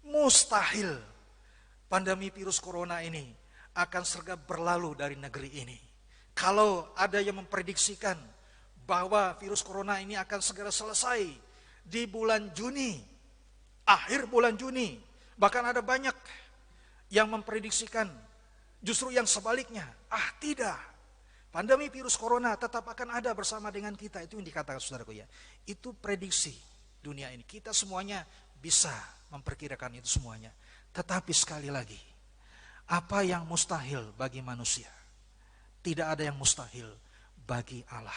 Mustahil pandemi virus corona ini akan segera berlalu dari negeri ini. Kalau ada yang memprediksikan bahwa virus corona ini akan segera selesai di bulan Juni, akhir bulan Juni, bahkan ada banyak yang memprediksikan justru yang sebaliknya. Tidak, pandemi virus corona tetap akan ada bersama dengan kita. Itu yang dikatakan saudaraku ya. Itu prediksi dunia ini. Kita semuanya bisa memperkirakan itu semuanya. Tetapi sekali lagi, apa yang mustahil bagi manusia, tidak ada yang mustahil bagi Allah,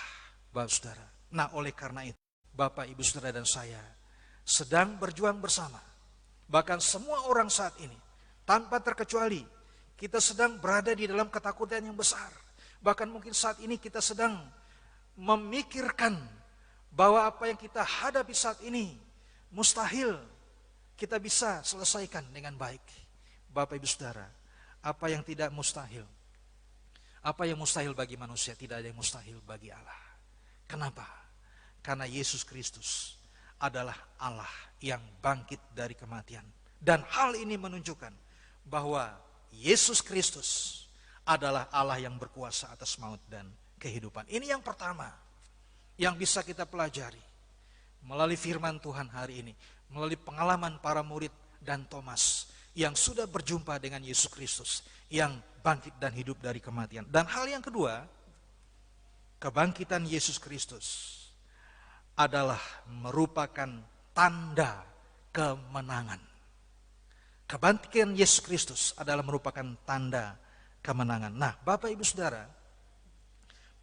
Bapak Saudara. Nah, oleh karena itu, Bapak, Ibu, Saudara dan saya sedang berjuang bersama. Bahkan semua orang saat ini, tanpa terkecuali, kita sedang berada di dalam ketakutan yang besar. Bahkan mungkin saat ini kita sedang memikirkan bahwa apa yang kita hadapi saat ini mustahil kita bisa selesaikan dengan baik. Bapak, Ibu, Saudara, apa yang tidak mustahil? Apa yang mustahil bagi manusia, tidak ada yang mustahil bagi Allah. Kenapa? Karena Yesus Kristus adalah Allah yang bangkit dari kematian. Dan hal ini menunjukkan bahwa Yesus Kristus adalah Allah yang berkuasa atas maut dan kehidupan. Ini yang pertama yang bisa kita pelajari melalui firman Tuhan hari ini, melalui pengalaman para murid dan Thomas yang sudah berjumpa dengan Yesus Kristus yang bangkit dan hidup dari kematian. Dan hal yang kedua, kebangkitan Yesus Kristus adalah merupakan tanda kemenangan. Kebangkitan Yesus Kristus adalah merupakan tanda kemenangan. Nah, Bapak, Ibu, Saudara,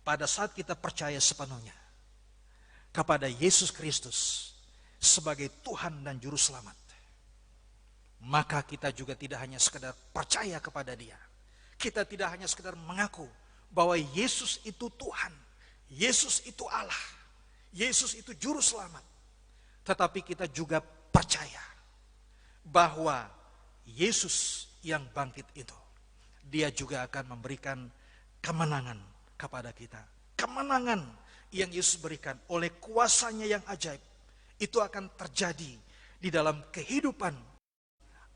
pada saat kita percaya sepenuhnya kepada Yesus Kristus sebagai Tuhan dan Juru Selamat, maka kita juga tidak hanya sekedar percaya kepada Dia. Kita tidak hanya sekedar mengaku bahwa Yesus itu Tuhan, Yesus itu Allah, Yesus itu Juru Selamat. Tetapi kita juga percaya bahwa Yesus yang bangkit itu, Dia juga akan memberikan kemenangan kepada kita. Kemenangan yang Yesus berikan oleh kuasanya yang ajaib, itu akan terjadi di dalam kehidupan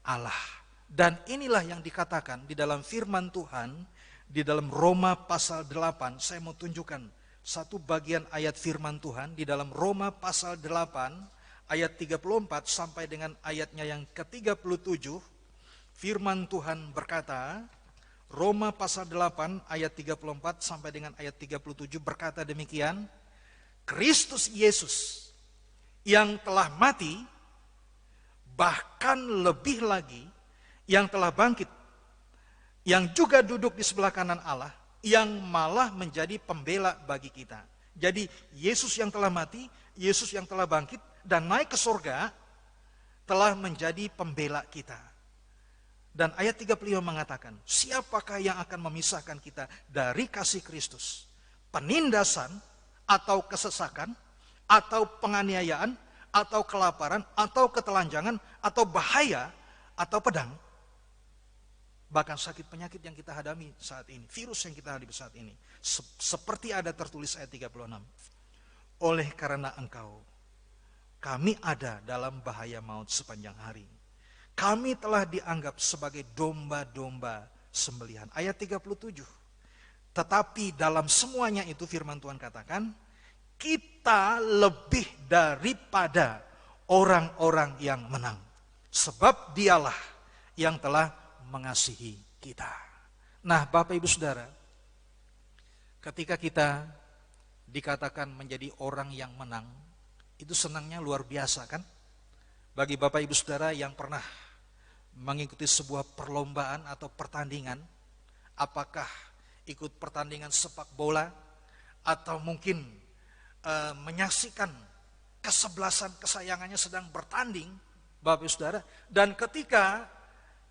Allah. Dan inilah yang dikatakan di dalam firman Tuhan, di dalam Roma pasal 8, saya mau tunjukkan satu bagian ayat firman Tuhan di dalam Roma pasal 8 ayat 34 sampai dengan ayatnya yang ke-37. Firman Tuhan berkata, Roma pasal 8 ayat 34 sampai dengan ayat 37 berkata demikian, Kristus Yesus yang telah mati, bahkan lebih lagi yang telah bangkit, yang juga duduk di sebelah kanan Allah, yang malah menjadi pembela bagi kita. Jadi Yesus yang telah mati, Yesus yang telah bangkit dan naik ke surga telah menjadi pembela kita. Dan ayat 35 mengatakan, siapakah yang akan memisahkan kita dari kasih Kristus? Penindasan atau kesesakan atau penganiayaan atau kelaparan atau ketelanjangan atau bahaya atau pedang? Bahkan sakit penyakit yang kita hadapi saat ini, virus yang kita hadapi saat ini, seperti ada tertulis ayat 36. Oleh karena engkau, kami ada dalam bahaya maut sepanjang hari. Kami telah dianggap sebagai domba-domba sembelihan. Ayat 37. Tetapi dalam semuanya itu firman Tuhan katakan, kita lebih daripada orang-orang yang menang. Sebab dialah yang telah mengasihi kita. Nah, Bapak, Ibu, Saudara, ketika kita dikatakan menjadi orang yang menang, itu senangnya luar biasa kan? Bagi Bapak, Ibu, Saudara yang pernah mengikuti sebuah perlombaan atau pertandingan, apakah ikut pertandingan sepak bola atau mungkin menyaksikan kesebelasan kesayangannya sedang bertanding, Bapak, Ibu, Saudara, dan ketika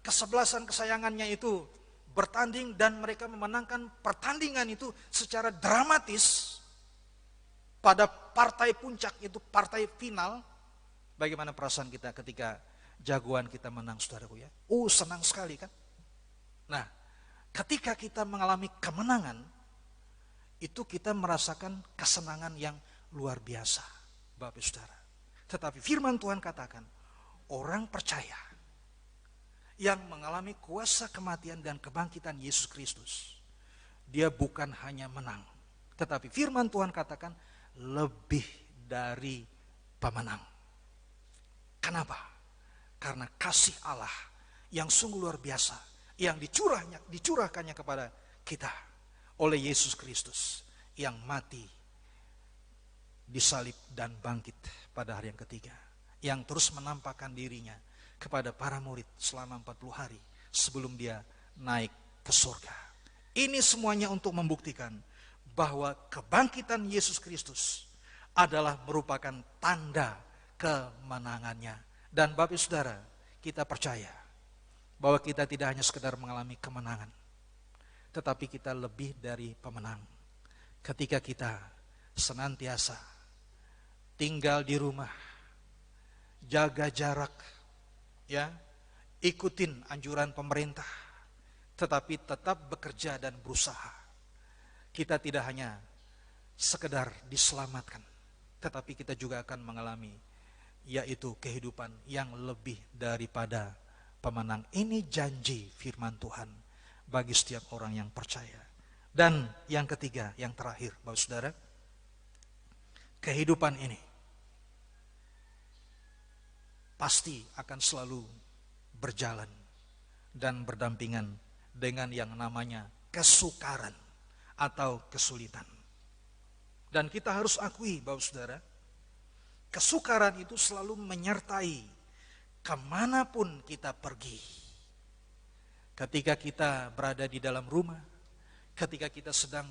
kesebelasan kesayangannya itu bertanding dan mereka memenangkan pertandingan itu secara dramatis pada partai puncak, itu partai final, bagaimana perasaan kita ketika jagoan kita menang, saudaraku ya? Senang sekali kan? Nah, ketika kita mengalami kemenangan, itu kita merasakan kesenangan yang luar biasa, Bapak, Saudara. Tetapi firman Tuhan katakan, orang percaya yang mengalami kuasa kematian dan kebangkitan Yesus Kristus, dia bukan hanya menang, tetapi firman Tuhan katakan lebih dari pemenang. Kenapa? Karena kasih Allah yang sungguh luar biasa, yang dicurahkannya kepada kita oleh Yesus Kristus, yang mati, disalib dan bangkit pada hari yang ketiga, yang terus menampakkan dirinya kepada para murid selama 40 hari sebelum dia naik ke surga. Ini semuanya untuk membuktikan bahwa kebangkitan Yesus Kristus adalah merupakan tanda kemenangannya. Dan Bapak Ibu Saudara, kita percaya bahwa kita tidak hanya sekedar mengalami kemenangan, tetapi kita lebih dari pemenang. Ketika kita senantiasa tinggal di rumah, jaga jarak, ya, ikutin anjuran pemerintah, tetapi tetap bekerja dan berusaha. Kita tidak hanya sekedar diselamatkan, tetapi kita juga akan mengalami, yaitu kehidupan yang lebih daripada pemenang. Ini janji firman Tuhan bagi setiap orang yang percaya. Dan yang ketiga, yang terakhir, Bapak Saudara, kehidupan ini pasti akan selalu berjalan dan berdampingan dengan yang namanya kesukaran atau kesulitan. Dan kita harus akui, Bapak Saudara, kesukaran itu selalu menyertai kemanapun kita pergi. Ketika kita berada di dalam rumah, ketika kita sedang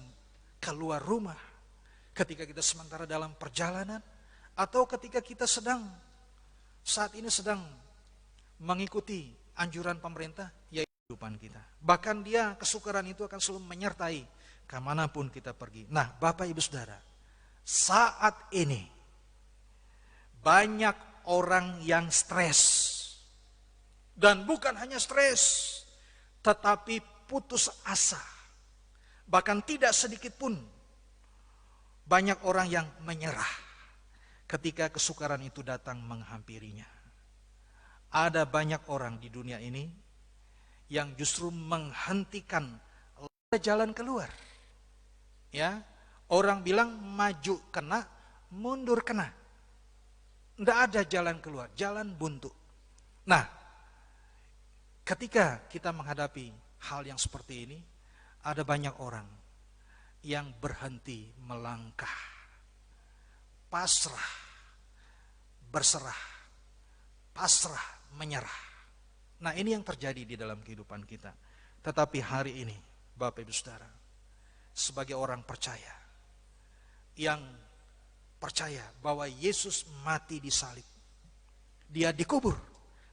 keluar rumah, ketika kita sementara dalam perjalanan, atau ketika kita saat ini sedang mengikuti anjuran pemerintah, yaitu kehidupan kita. Bahkan kesukaran itu akan selalu menyertai kemanapun kita pergi. Nah, Bapak Ibu Saudara, saat ini banyak orang yang stres. Dan bukan hanya stres, tetapi putus asa. Bahkan tidak sedikit pun banyak orang yang menyerah ketika kesukaran itu datang menghampirinya. Ada banyak orang di dunia ini yang justru menghentikan jalan keluar. Ya, orang bilang maju kena, mundur kena. Tidak ada jalan keluar, jalan buntu. Nah, ketika kita menghadapi hal yang seperti ini, ada banyak orang yang berhenti melangkah, pasrah, berserah, pasrah, menyerah. Nah, ini yang terjadi di dalam kehidupan kita. Tetapi hari ini, Bapak Ibu Saudara, sebagai orang percaya, yang percaya bahwa Yesus mati di salib, dia dikubur,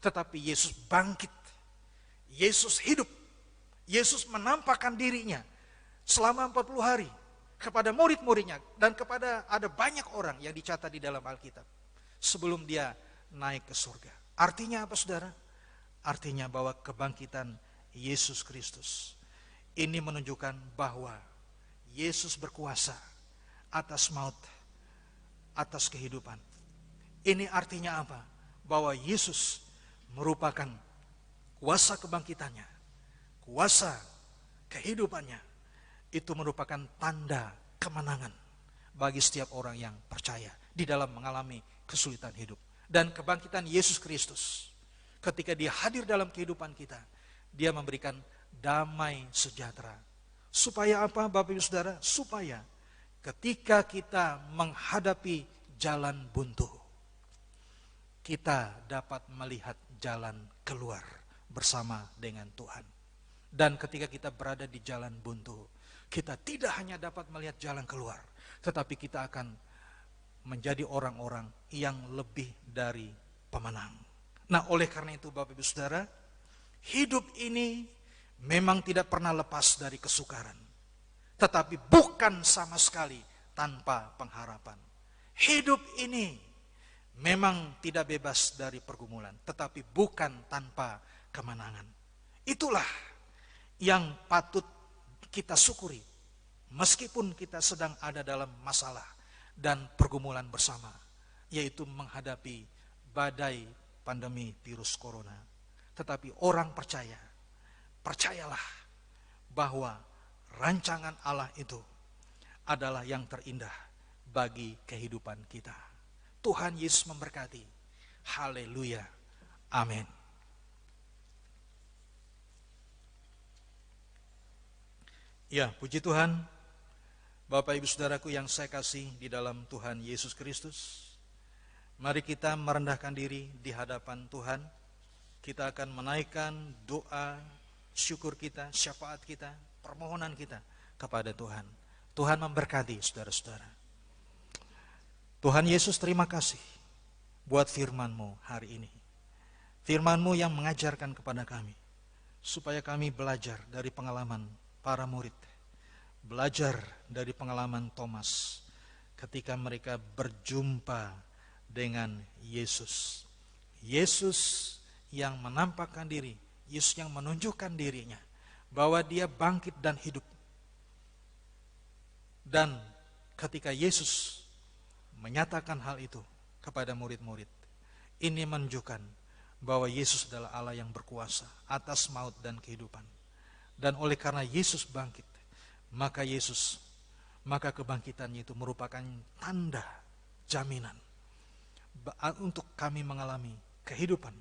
tetapi Yesus bangkit, Yesus hidup, Yesus menampakkan dirinya selama 40 hari kepada murid-muridnya dan kepada ada banyak orang yang dicatat di dalam Alkitab sebelum dia naik ke surga. Artinya apa, saudara? Artinya bahwa kebangkitan Yesus Kristus ini menunjukkan bahwa Yesus berkuasa atas maut, atas kehidupan. Ini artinya apa? Bahwa Yesus merupakan kuasa kebangkitannya, kuasa kehidupannya. Itu merupakan tanda kemenangan bagi setiap orang yang percaya di dalam mengalami kesulitan hidup. Dan kebangkitan Yesus Kristus, ketika dia hadir dalam kehidupan kita, dia memberikan damai sejahtera. Supaya apa, Bapak Ibu Saudara? Supaya ketika kita menghadapi jalan buntu, kita dapat melihat jalan keluar bersama dengan Tuhan. Dan ketika kita berada di jalan buntu, kita tidak hanya dapat melihat jalan keluar, tetapi kita akan menjadi orang-orang yang lebih dari pemenang. Nah, oleh karena itu Bapak Ibu Saudara, hidup ini memang tidak pernah lepas dari kesukaran, tetapi bukan sama sekali tanpa pengharapan. Hidup ini memang tidak bebas dari pergumulan, tetapi bukan tanpa kemenangan. Itulah yang patut kita syukuri, meskipun kita sedang ada dalam masalah dan pergumulan bersama, yaitu menghadapi badai pandemi virus corona. Tetapi orang percayalah bahwa rancangan Allah itu adalah yang terindah bagi kehidupan kita. Tuhan Yesus memberkati. Haleluya. Amin. Ya, puji Tuhan. Bapak Ibu Saudaraku yang saya kasih di dalam Tuhan Yesus Kristus, mari kita merendahkan diri di hadapan Tuhan. Kita akan menaikkan doa, syukur kita, syafaat kita, permohonan kita kepada Tuhan. Tuhan memberkati saudara-saudara. Tuhan Yesus, terima kasih buat firman-Mu hari ini. Firman-Mu yang mengajarkan kepada kami, supaya kami belajar dari pengalaman para murid, belajar dari pengalaman Thomas ketika mereka berjumpa dengan Yesus. Yesus yang menampakkan diri, Yesus yang menunjukkan dirinya bahwa dia bangkit dan hidup. Dan ketika Yesus menyatakan hal itu kepada murid-murid, ini menunjukkan bahwa Yesus adalah Allah yang berkuasa atas maut dan kehidupan. Dan oleh karena Yesus bangkit, maka kebangkitannya itu merupakan tanda jaminan untuk kami mengalami kehidupan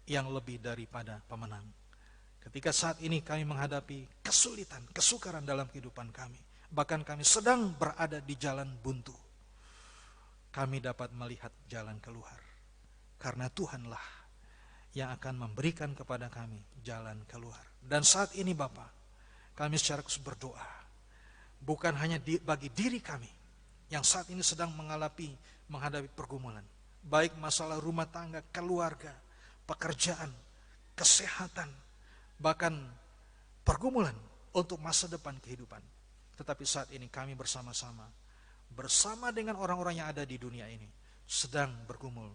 yang lebih daripada pemenang. Ketika saat ini kami menghadapi kesulitan, kesukaran dalam kehidupan kami, bahkan kami sedang berada di jalan buntu, kami dapat melihat jalan keluar. Karena Tuhanlah yang akan memberikan kepada kami jalan keluar. Dan saat ini Bapa, kami secara khusus berdoa, bukan hanya bagi diri kami yang saat ini sedang menghadapi pergumulan, baik masalah rumah tangga, keluarga, pekerjaan, kesehatan, bahkan pergumulan untuk masa depan kehidupan. Tetapi saat ini kami bersama dengan orang-orang yang ada di dunia ini, sedang bergumul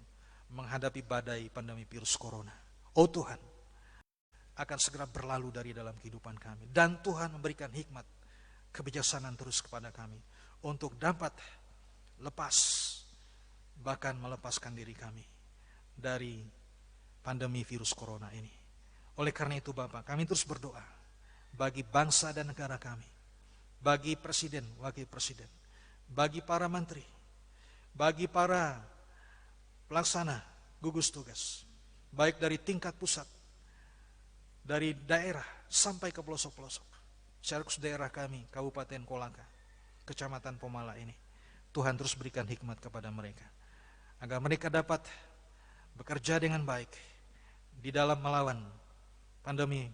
menghadapi badai pandemi virus corona. Oh Tuhan, akan segera berlalu dari dalam kehidupan kami. Dan Tuhan memberikan hikmat, kebijaksanaan terus kepada kami untuk dapat lepas, bahkan melepaskan diri kami dari pandemi virus corona ini. Oleh karena itu Bapak, kami terus berdoa bagi bangsa dan negara kami, bagi presiden, wakil presiden, bagi para menteri, bagi para pelaksana gugus tugas, baik dari tingkat pusat, dari daerah sampai ke pelosok-pelosok. Secara khusus daerah kami, Kabupaten Kolaka, Kecamatan Pomala ini, Tuhan terus berikan hikmat kepada mereka, agar mereka dapat bekerja dengan baik di dalam melawan pandemi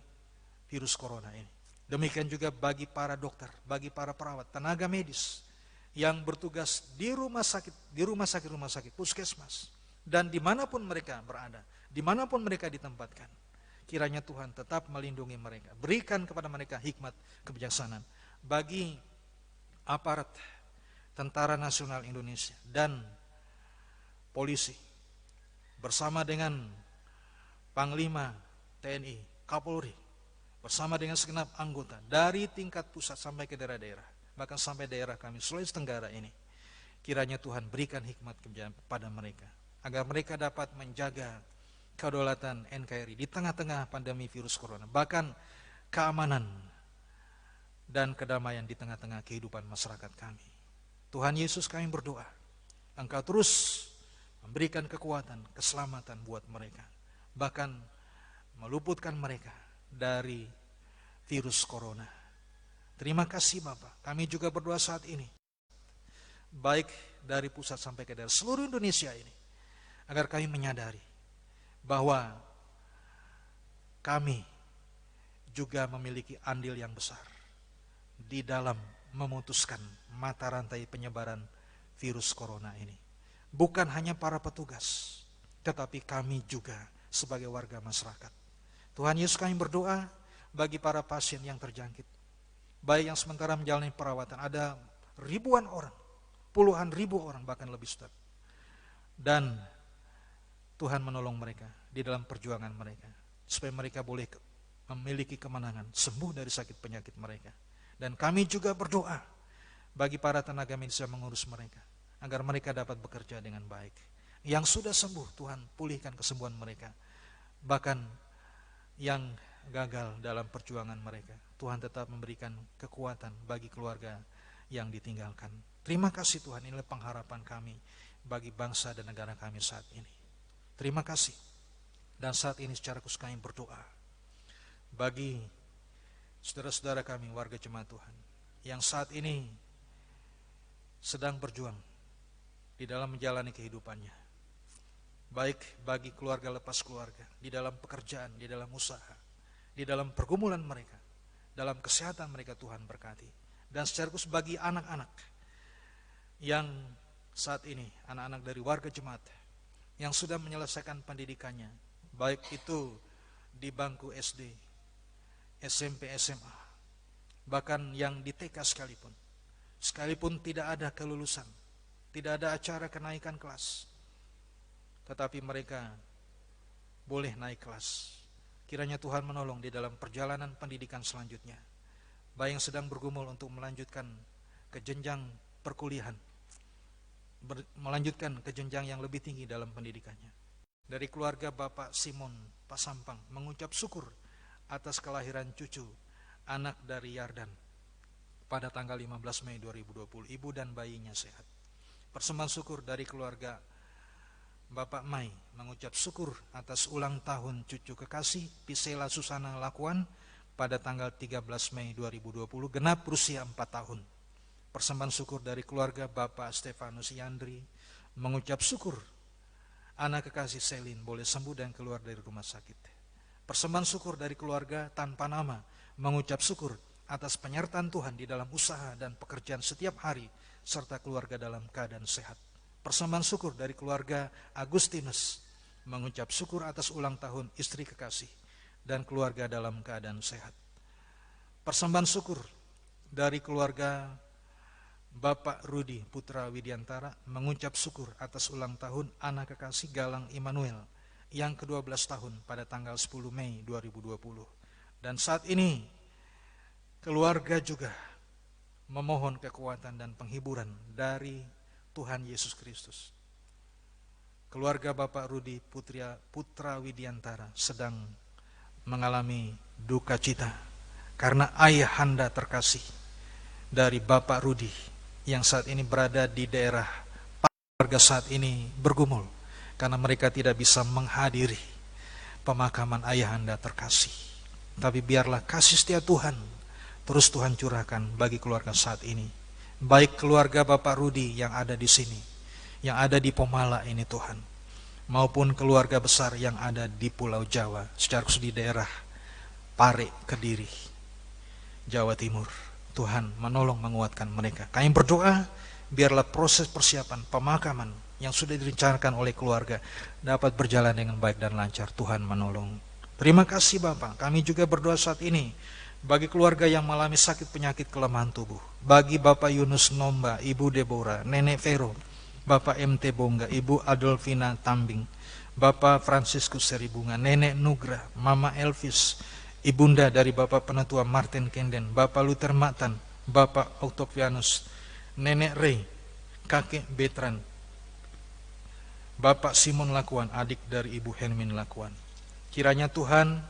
virus corona ini. Demikian juga bagi para dokter, bagi para perawat, tenaga medis yang bertugas di rumah sakit, puskesmas, dan dimanapun mereka berada, dimanapun mereka ditempatkan, kiranya Tuhan tetap melindungi mereka, berikan kepada mereka hikmat, kebijaksanaan. Bagi aparat Tentara Nasional Indonesia dan polisi, bersama dengan Panglima TNI, Kapolri, bersama dengan segenap anggota dari tingkat pusat sampai ke daerah-daerah, bahkan sampai daerah kami Sulawesi Tenggara ini, kiranya Tuhan berikan hikmat kepada mereka, agar mereka dapat menjaga kedaulatan NKRI di tengah-tengah pandemi virus corona, bahkan keamanan dan kedamaian di tengah-tengah kehidupan masyarakat kami. Tuhan Yesus, kami berdoa, Engkau terus memberikan kekuatan, keselamatan buat mereka, bahkan meluputkan mereka dari virus corona. Terima kasih Bapak. Kami juga berdoa saat ini, baik dari pusat sampai ke daerah seluruh Indonesia ini, agar kami menyadari bahwa kami juga memiliki andil yang besar di dalam memutuskan mata rantai penyebaran virus corona ini. Bukan hanya para petugas, tetapi kami juga sebagai warga masyarakat. Tuhan Yesus, kami berdoa bagi para pasien yang terjangkit, baik yang sementara menjalani perawatan, ada ribuan orang, puluhan ribu orang, bahkan lebih Ustaz. Dan Tuhan menolong mereka di dalam perjuangan mereka, supaya mereka boleh memiliki kemenangan, sembuh dari sakit penyakit mereka. Dan kami juga berdoa bagi para tenaga medis yang mengurus mereka, agar mereka dapat bekerja dengan baik, Yang sudah sembuh, Tuhan pulihkan kesembuhan mereka. Bahkan yang gagal dalam perjuangan mereka, Tuhan tetap memberikan kekuatan bagi keluarga yang ditinggalkan. Terima kasih Tuhan, inilah pengharapan kami bagi bangsa dan negara kami saat ini. Terima kasih. Dan saat ini secara khusus kami berdoa bagi saudara-saudara kami warga jemaat Tuhan yang saat ini sedang berjuang di dalam menjalani kehidupannya, baik bagi keluarga lepas keluarga, di dalam pekerjaan, di dalam usaha, di dalam pergumulan mereka, dalam kesehatan mereka, Tuhan berkati. Dan secara khusus bagi anak-anak yang saat ini, anak-anak dari warga jemaat yang sudah menyelesaikan pendidikannya, baik itu di bangku SD, SMP, SMA, bahkan yang di TK sekalipun tidak ada kelulusan, tidak ada acara kenaikan kelas, tetapi mereka boleh naik kelas. Kiranya Tuhan menolong di dalam perjalanan pendidikan selanjutnya, baik yang sedang bergumul untuk melanjutkan ke jenjang perkuliahan, melanjutkan ke jenjang yang lebih tinggi dalam pendidikannya. Dari keluarga Bapak Simon Pasampang mengucap syukur atas kelahiran cucu anak dari Yardan pada tanggal 15 Mei 2020. Ibu dan bayinya sehat. Persembahan syukur dari keluarga Bapak Mai mengucap syukur atas ulang tahun cucu kekasih Pisela Susana Lakuan pada tanggal 13 Mei 2020, genap berusia 4 tahun. Persembahan syukur dari keluarga Bapak Stefanus Yandri mengucap syukur anak kekasih Selin boleh sembuh dan keluar dari rumah sakit. Persembahan syukur dari keluarga tanpa nama mengucap syukur atas penyertaan Tuhan di dalam usaha dan pekerjaan setiap hari, serta keluarga dalam keadaan sehat. Persembahan syukur dari keluarga Agustinus mengucap syukur atas ulang tahun istri kekasih dan keluarga dalam keadaan sehat. Persembahan syukur dari keluarga Bapak Rudi Putra Widiantara mengucap syukur atas ulang tahun anak kekasih Galang Immanuel yang ke-12 tahun pada tanggal 10 Mei 2020. Dan saat ini keluarga juga memohon kekuatan dan penghiburan dari Tuhan Yesus Kristus. Keluarga Bapak Rudi Putra Widiantara sedang mengalami duka cita karena ayahanda terkasih dari Bapak Rudi yang saat ini berada di daerah keluarga saat ini bergumul karena mereka tidak bisa menghadiri pemakaman ayahanda terkasih. Tapi biarlah kasih setia Tuhan terus Tuhan curahkan bagi keluarga saat ini, baik keluarga Bapak Rudi yang ada di sini, yang ada di Pomala ini Tuhan, maupun keluarga besar yang ada di Pulau Jawa, secara khusus di daerah Pare, Kediri, Jawa Timur. Tuhan menolong menguatkan mereka. Kami berdoa biarlah proses persiapan pemakaman yang sudah direncanakan oleh keluarga dapat berjalan dengan baik dan lancar. Tuhan menolong. Terima kasih Bapak. Kami juga berdoa saat ini bagi keluarga yang mengalami sakit penyakit kelemahan tubuh. Bagi Bapak Yunus Nomba, Ibu Deborah, Nenek Vero, Bapak MT Bongga, Ibu Adolfina Tambing, Bapak Franciscus Seribunga, Nenek Nugra, Mama Elvis, Ibunda dari Bapak Penetua Martin Kenden, Bapak Luther Matan, Bapak Octavianus, Nenek Ray, Kakek Betran, Bapak Simon Lakuan, adik dari Ibu Hermin Lakuan. Kiranya Tuhan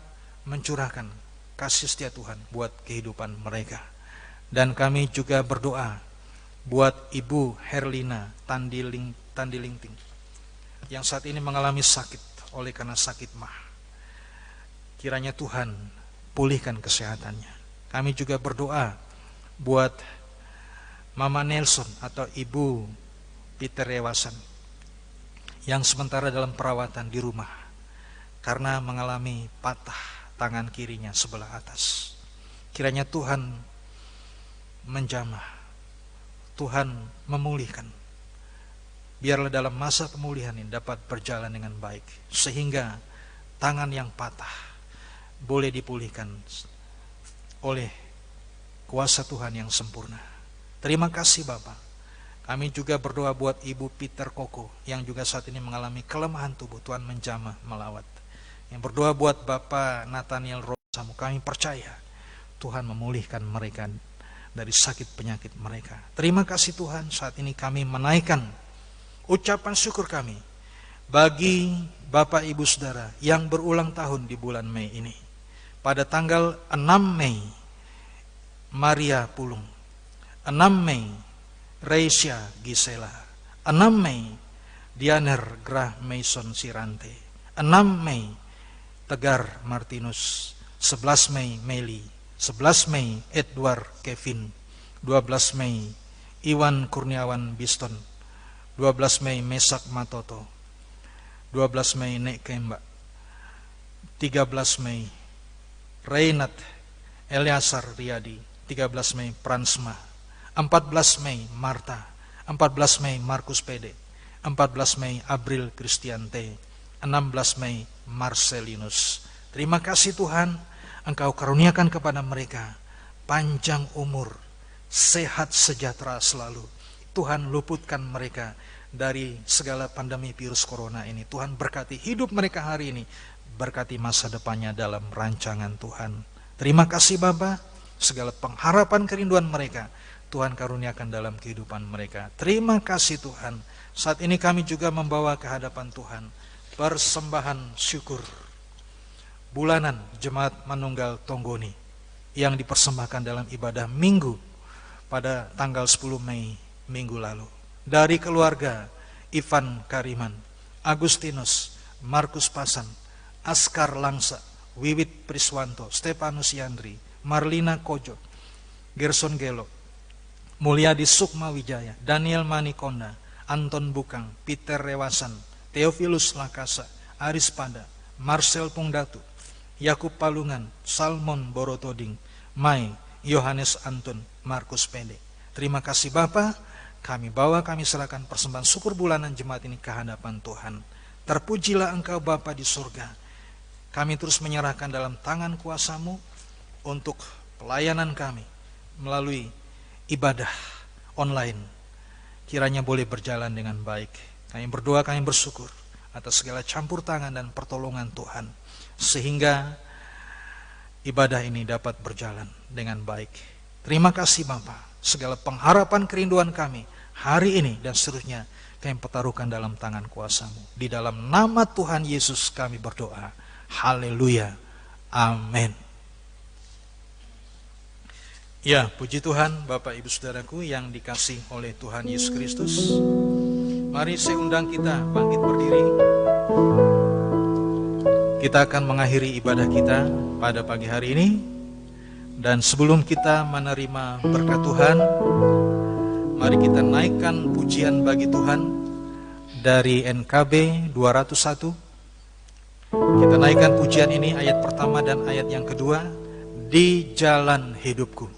mencurahkan kasih setia Tuhan buat kehidupan mereka. Dan kami juga berdoa buat Ibu Herlina Tandilingting yang saat ini mengalami sakit oleh karena sakit mah. Kiranya Tuhan pulihkan kesehatannya. Kami juga berdoa buat Mama Nelson atau Ibu Peter Rewasan yang sementara dalam perawatan di rumah karena mengalami patah tangan kirinya sebelah atas. Kiranya Tuhan menjamah, Tuhan memulihkan. Biarlah dalam masa pemulihan ini dapat berjalan dengan baik, sehingga tangan yang patah boleh dipulihkan oleh kuasa Tuhan yang sempurna. Terima kasih Bapak. Kami juga berdoa buat Ibu Peter Koko yang juga saat ini mengalami kelemahan tubuh. Tuhan menjamah melawat. Yang berdoa buat Bapak Nathaniel Rosamu. Kami percaya Tuhan memulihkan mereka dari sakit penyakit mereka. Terima kasih Tuhan. Saat ini kami menaikkan ucapan syukur kami bagi Bapak Ibu Saudara yang berulang tahun di bulan Mei ini. Pada tanggal 6 Mei, Maria Pulung. 6 Mei, Reisha Gisela. 6 Mei, Dianer Grah Mason Sirante. 6 Mei, Tegar Martinus. 11 Mei, Meli. 11 Mei, Edward Kevin. 12 Mei, Iwan Kurniawan Biston. 12 Mei, Mesak Matoto. 12 Mei, Nek Kemba. 13 Mei, Reynat Eliasar Riyadi. 13 Mei, Pransma. 14 Mei, Marta. 14 Mei, Markus Pede. 14 Mei, April Kristiante. 16 Mei, Marcelinus. Terima kasih Tuhan, Engkau karuniakan kepada mereka panjang umur, sehat sejahtera selalu. Tuhan luputkan mereka dari segala pandemi virus corona ini. Tuhan berkati hidup mereka hari ini, berkati masa depannya dalam rancangan Tuhan. Terima kasih Bapa, segala pengharapan kerinduan mereka Tuhan karuniakan dalam kehidupan mereka. Terima kasih Tuhan. Saat ini kami juga membawa ke hadapan Tuhan persembahan syukur bulanan Jemaat Manunggal Tonggoni yang dipersembahkan dalam ibadah minggu pada tanggal 10 Mei minggu lalu. Dari keluarga Ivan Kariman, Agustinus, Markus Pasan, Askar Langsa, Wiwit Priswanto, Stefanus Yandri, Marlina Kojo, Gerson Gelo, Mulyadi Sukma Wijaya, Daniel Manikonda, Anton Bukang, Peter Rewasan, Theophilus Lakasa, Aris Pada, Marcel Pungdatu, Yakub Palungan, Salmon Borotoding, Mai, Yohanes Antun, Markus Pede. Terima kasih Bapa, kami serahkan persembahan syukur bulanan jemaat ini ke hadapan Tuhan. Terpujilah Engkau Bapa di surga. Kami terus menyerahkan dalam tangan kuasa-Mu untuk pelayanan kami melalui ibadah online. Kiranya boleh berjalan dengan baik. Kami berdoa, kami bersyukur atas segala campur tangan dan pertolongan Tuhan, sehingga ibadah ini dapat berjalan dengan baik. Terima kasih Bapa. Segala pengharapan kerinduan kami hari ini dan seterusnya kami pertaruhkan dalam tangan kuasa-Mu. Di dalam nama Tuhan Yesus kami berdoa. Haleluya. Amin. Ya, puji Tuhan Bapak Ibu Saudaraku yang dikasih oleh Tuhan Yesus Kristus. Mari saya undang kita bangkit berdiri. Kita akan mengakhiri ibadah kita pada pagi hari ini. Dan sebelum kita menerima berkat Tuhan, mari kita naikkan pujian bagi Tuhan dari NKB 201. Kita naikkan pujian ini, ayat pertama dan ayat yang kedua, di jalan hidupku.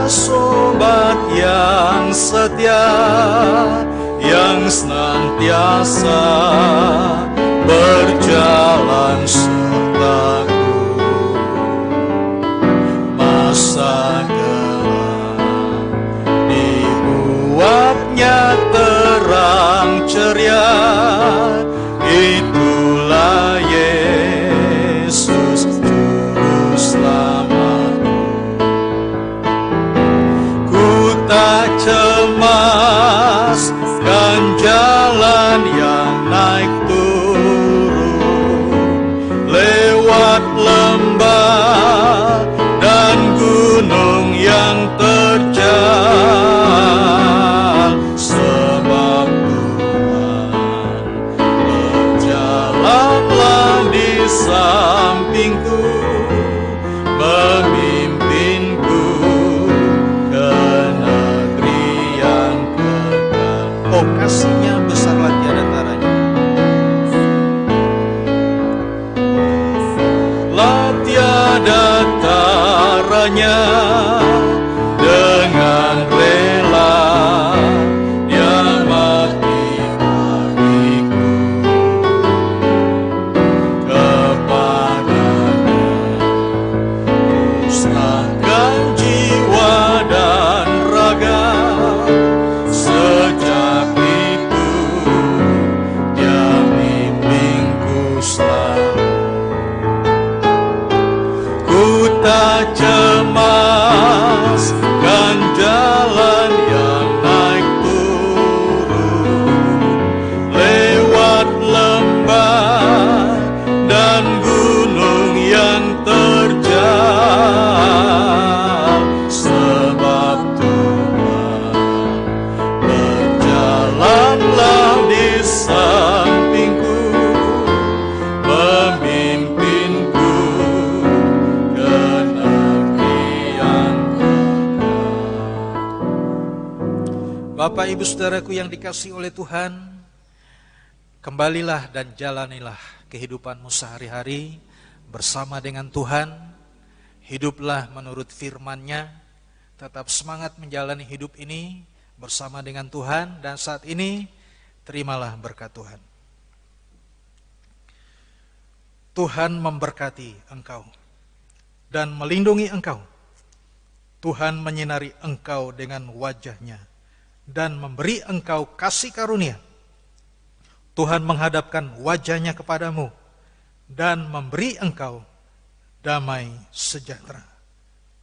Sobat yang setia, yang senantiasa berjalan sertaku, masa gelap dibuatnya terang ceria. Itulah Yesus Juru Selamat. Tak cemas kan jalan yang naik turun, lewat lembah dan gunung yang terjal, sebab Tuhan berjalanlah di sampingku, memimpinku ke negeri Bapak Ibu Saudaraku yang dikasihi oleh Tuhan, kembalilah dan jalanilah kehidupanmu sehari-hari bersama dengan Tuhan. Hiduplah menurut firman-Nya, tetap semangat menjalani hidup ini bersama dengan Tuhan, dan saat ini terimalah berkat Tuhan. Tuhan memberkati engkau dan melindungi engkau. Tuhan menyinari engkau dengan wajah-Nya dan memberi engkau kasih karunia. Tuhan menghadapkan wajah-Nya kepadamu dan memberi engkau damai sejahtera.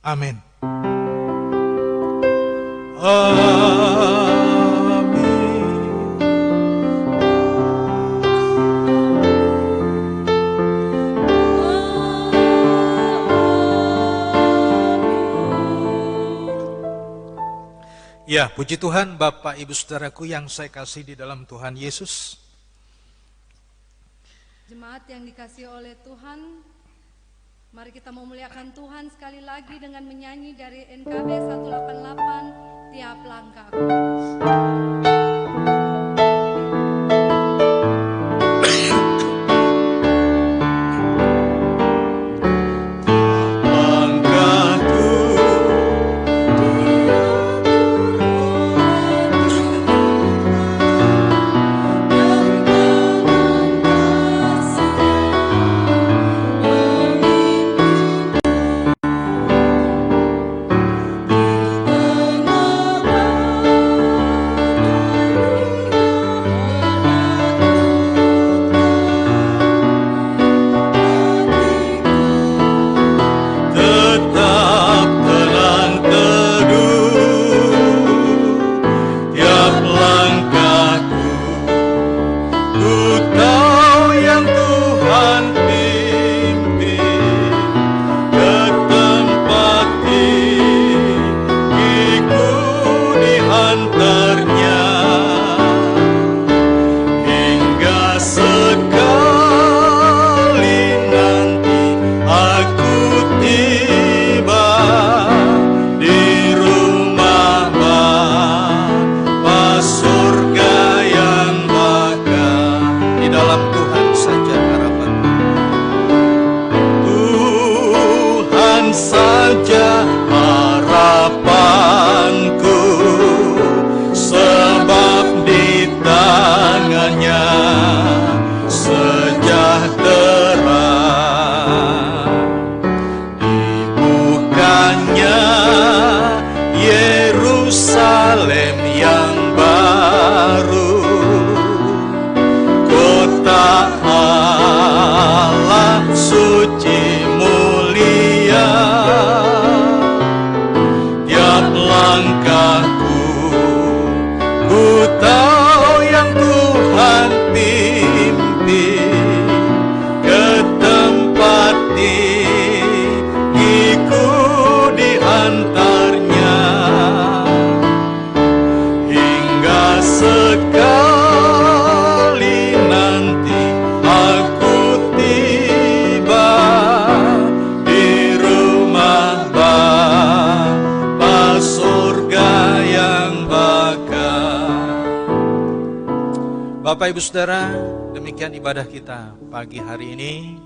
Amin. Amin. Ya, puji Tuhan, Bapak Ibu Saudaraku yang saya kasih di dalam Tuhan Yesus. Jemaat yang dikasihi oleh Tuhan, mari kita memuliakan Tuhan sekali lagi dengan menyanyi dari NKB 188, Tiap Langkahku. Bapak Ibu Saudara, demikian ibadah kita pagi hari ini,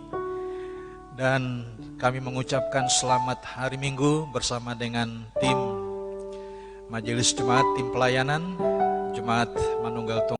dan kami mengucapkan selamat hari Minggu bersama dengan tim Majelis Jemaat, tim pelayanan Jemaat Manunggal Tunggal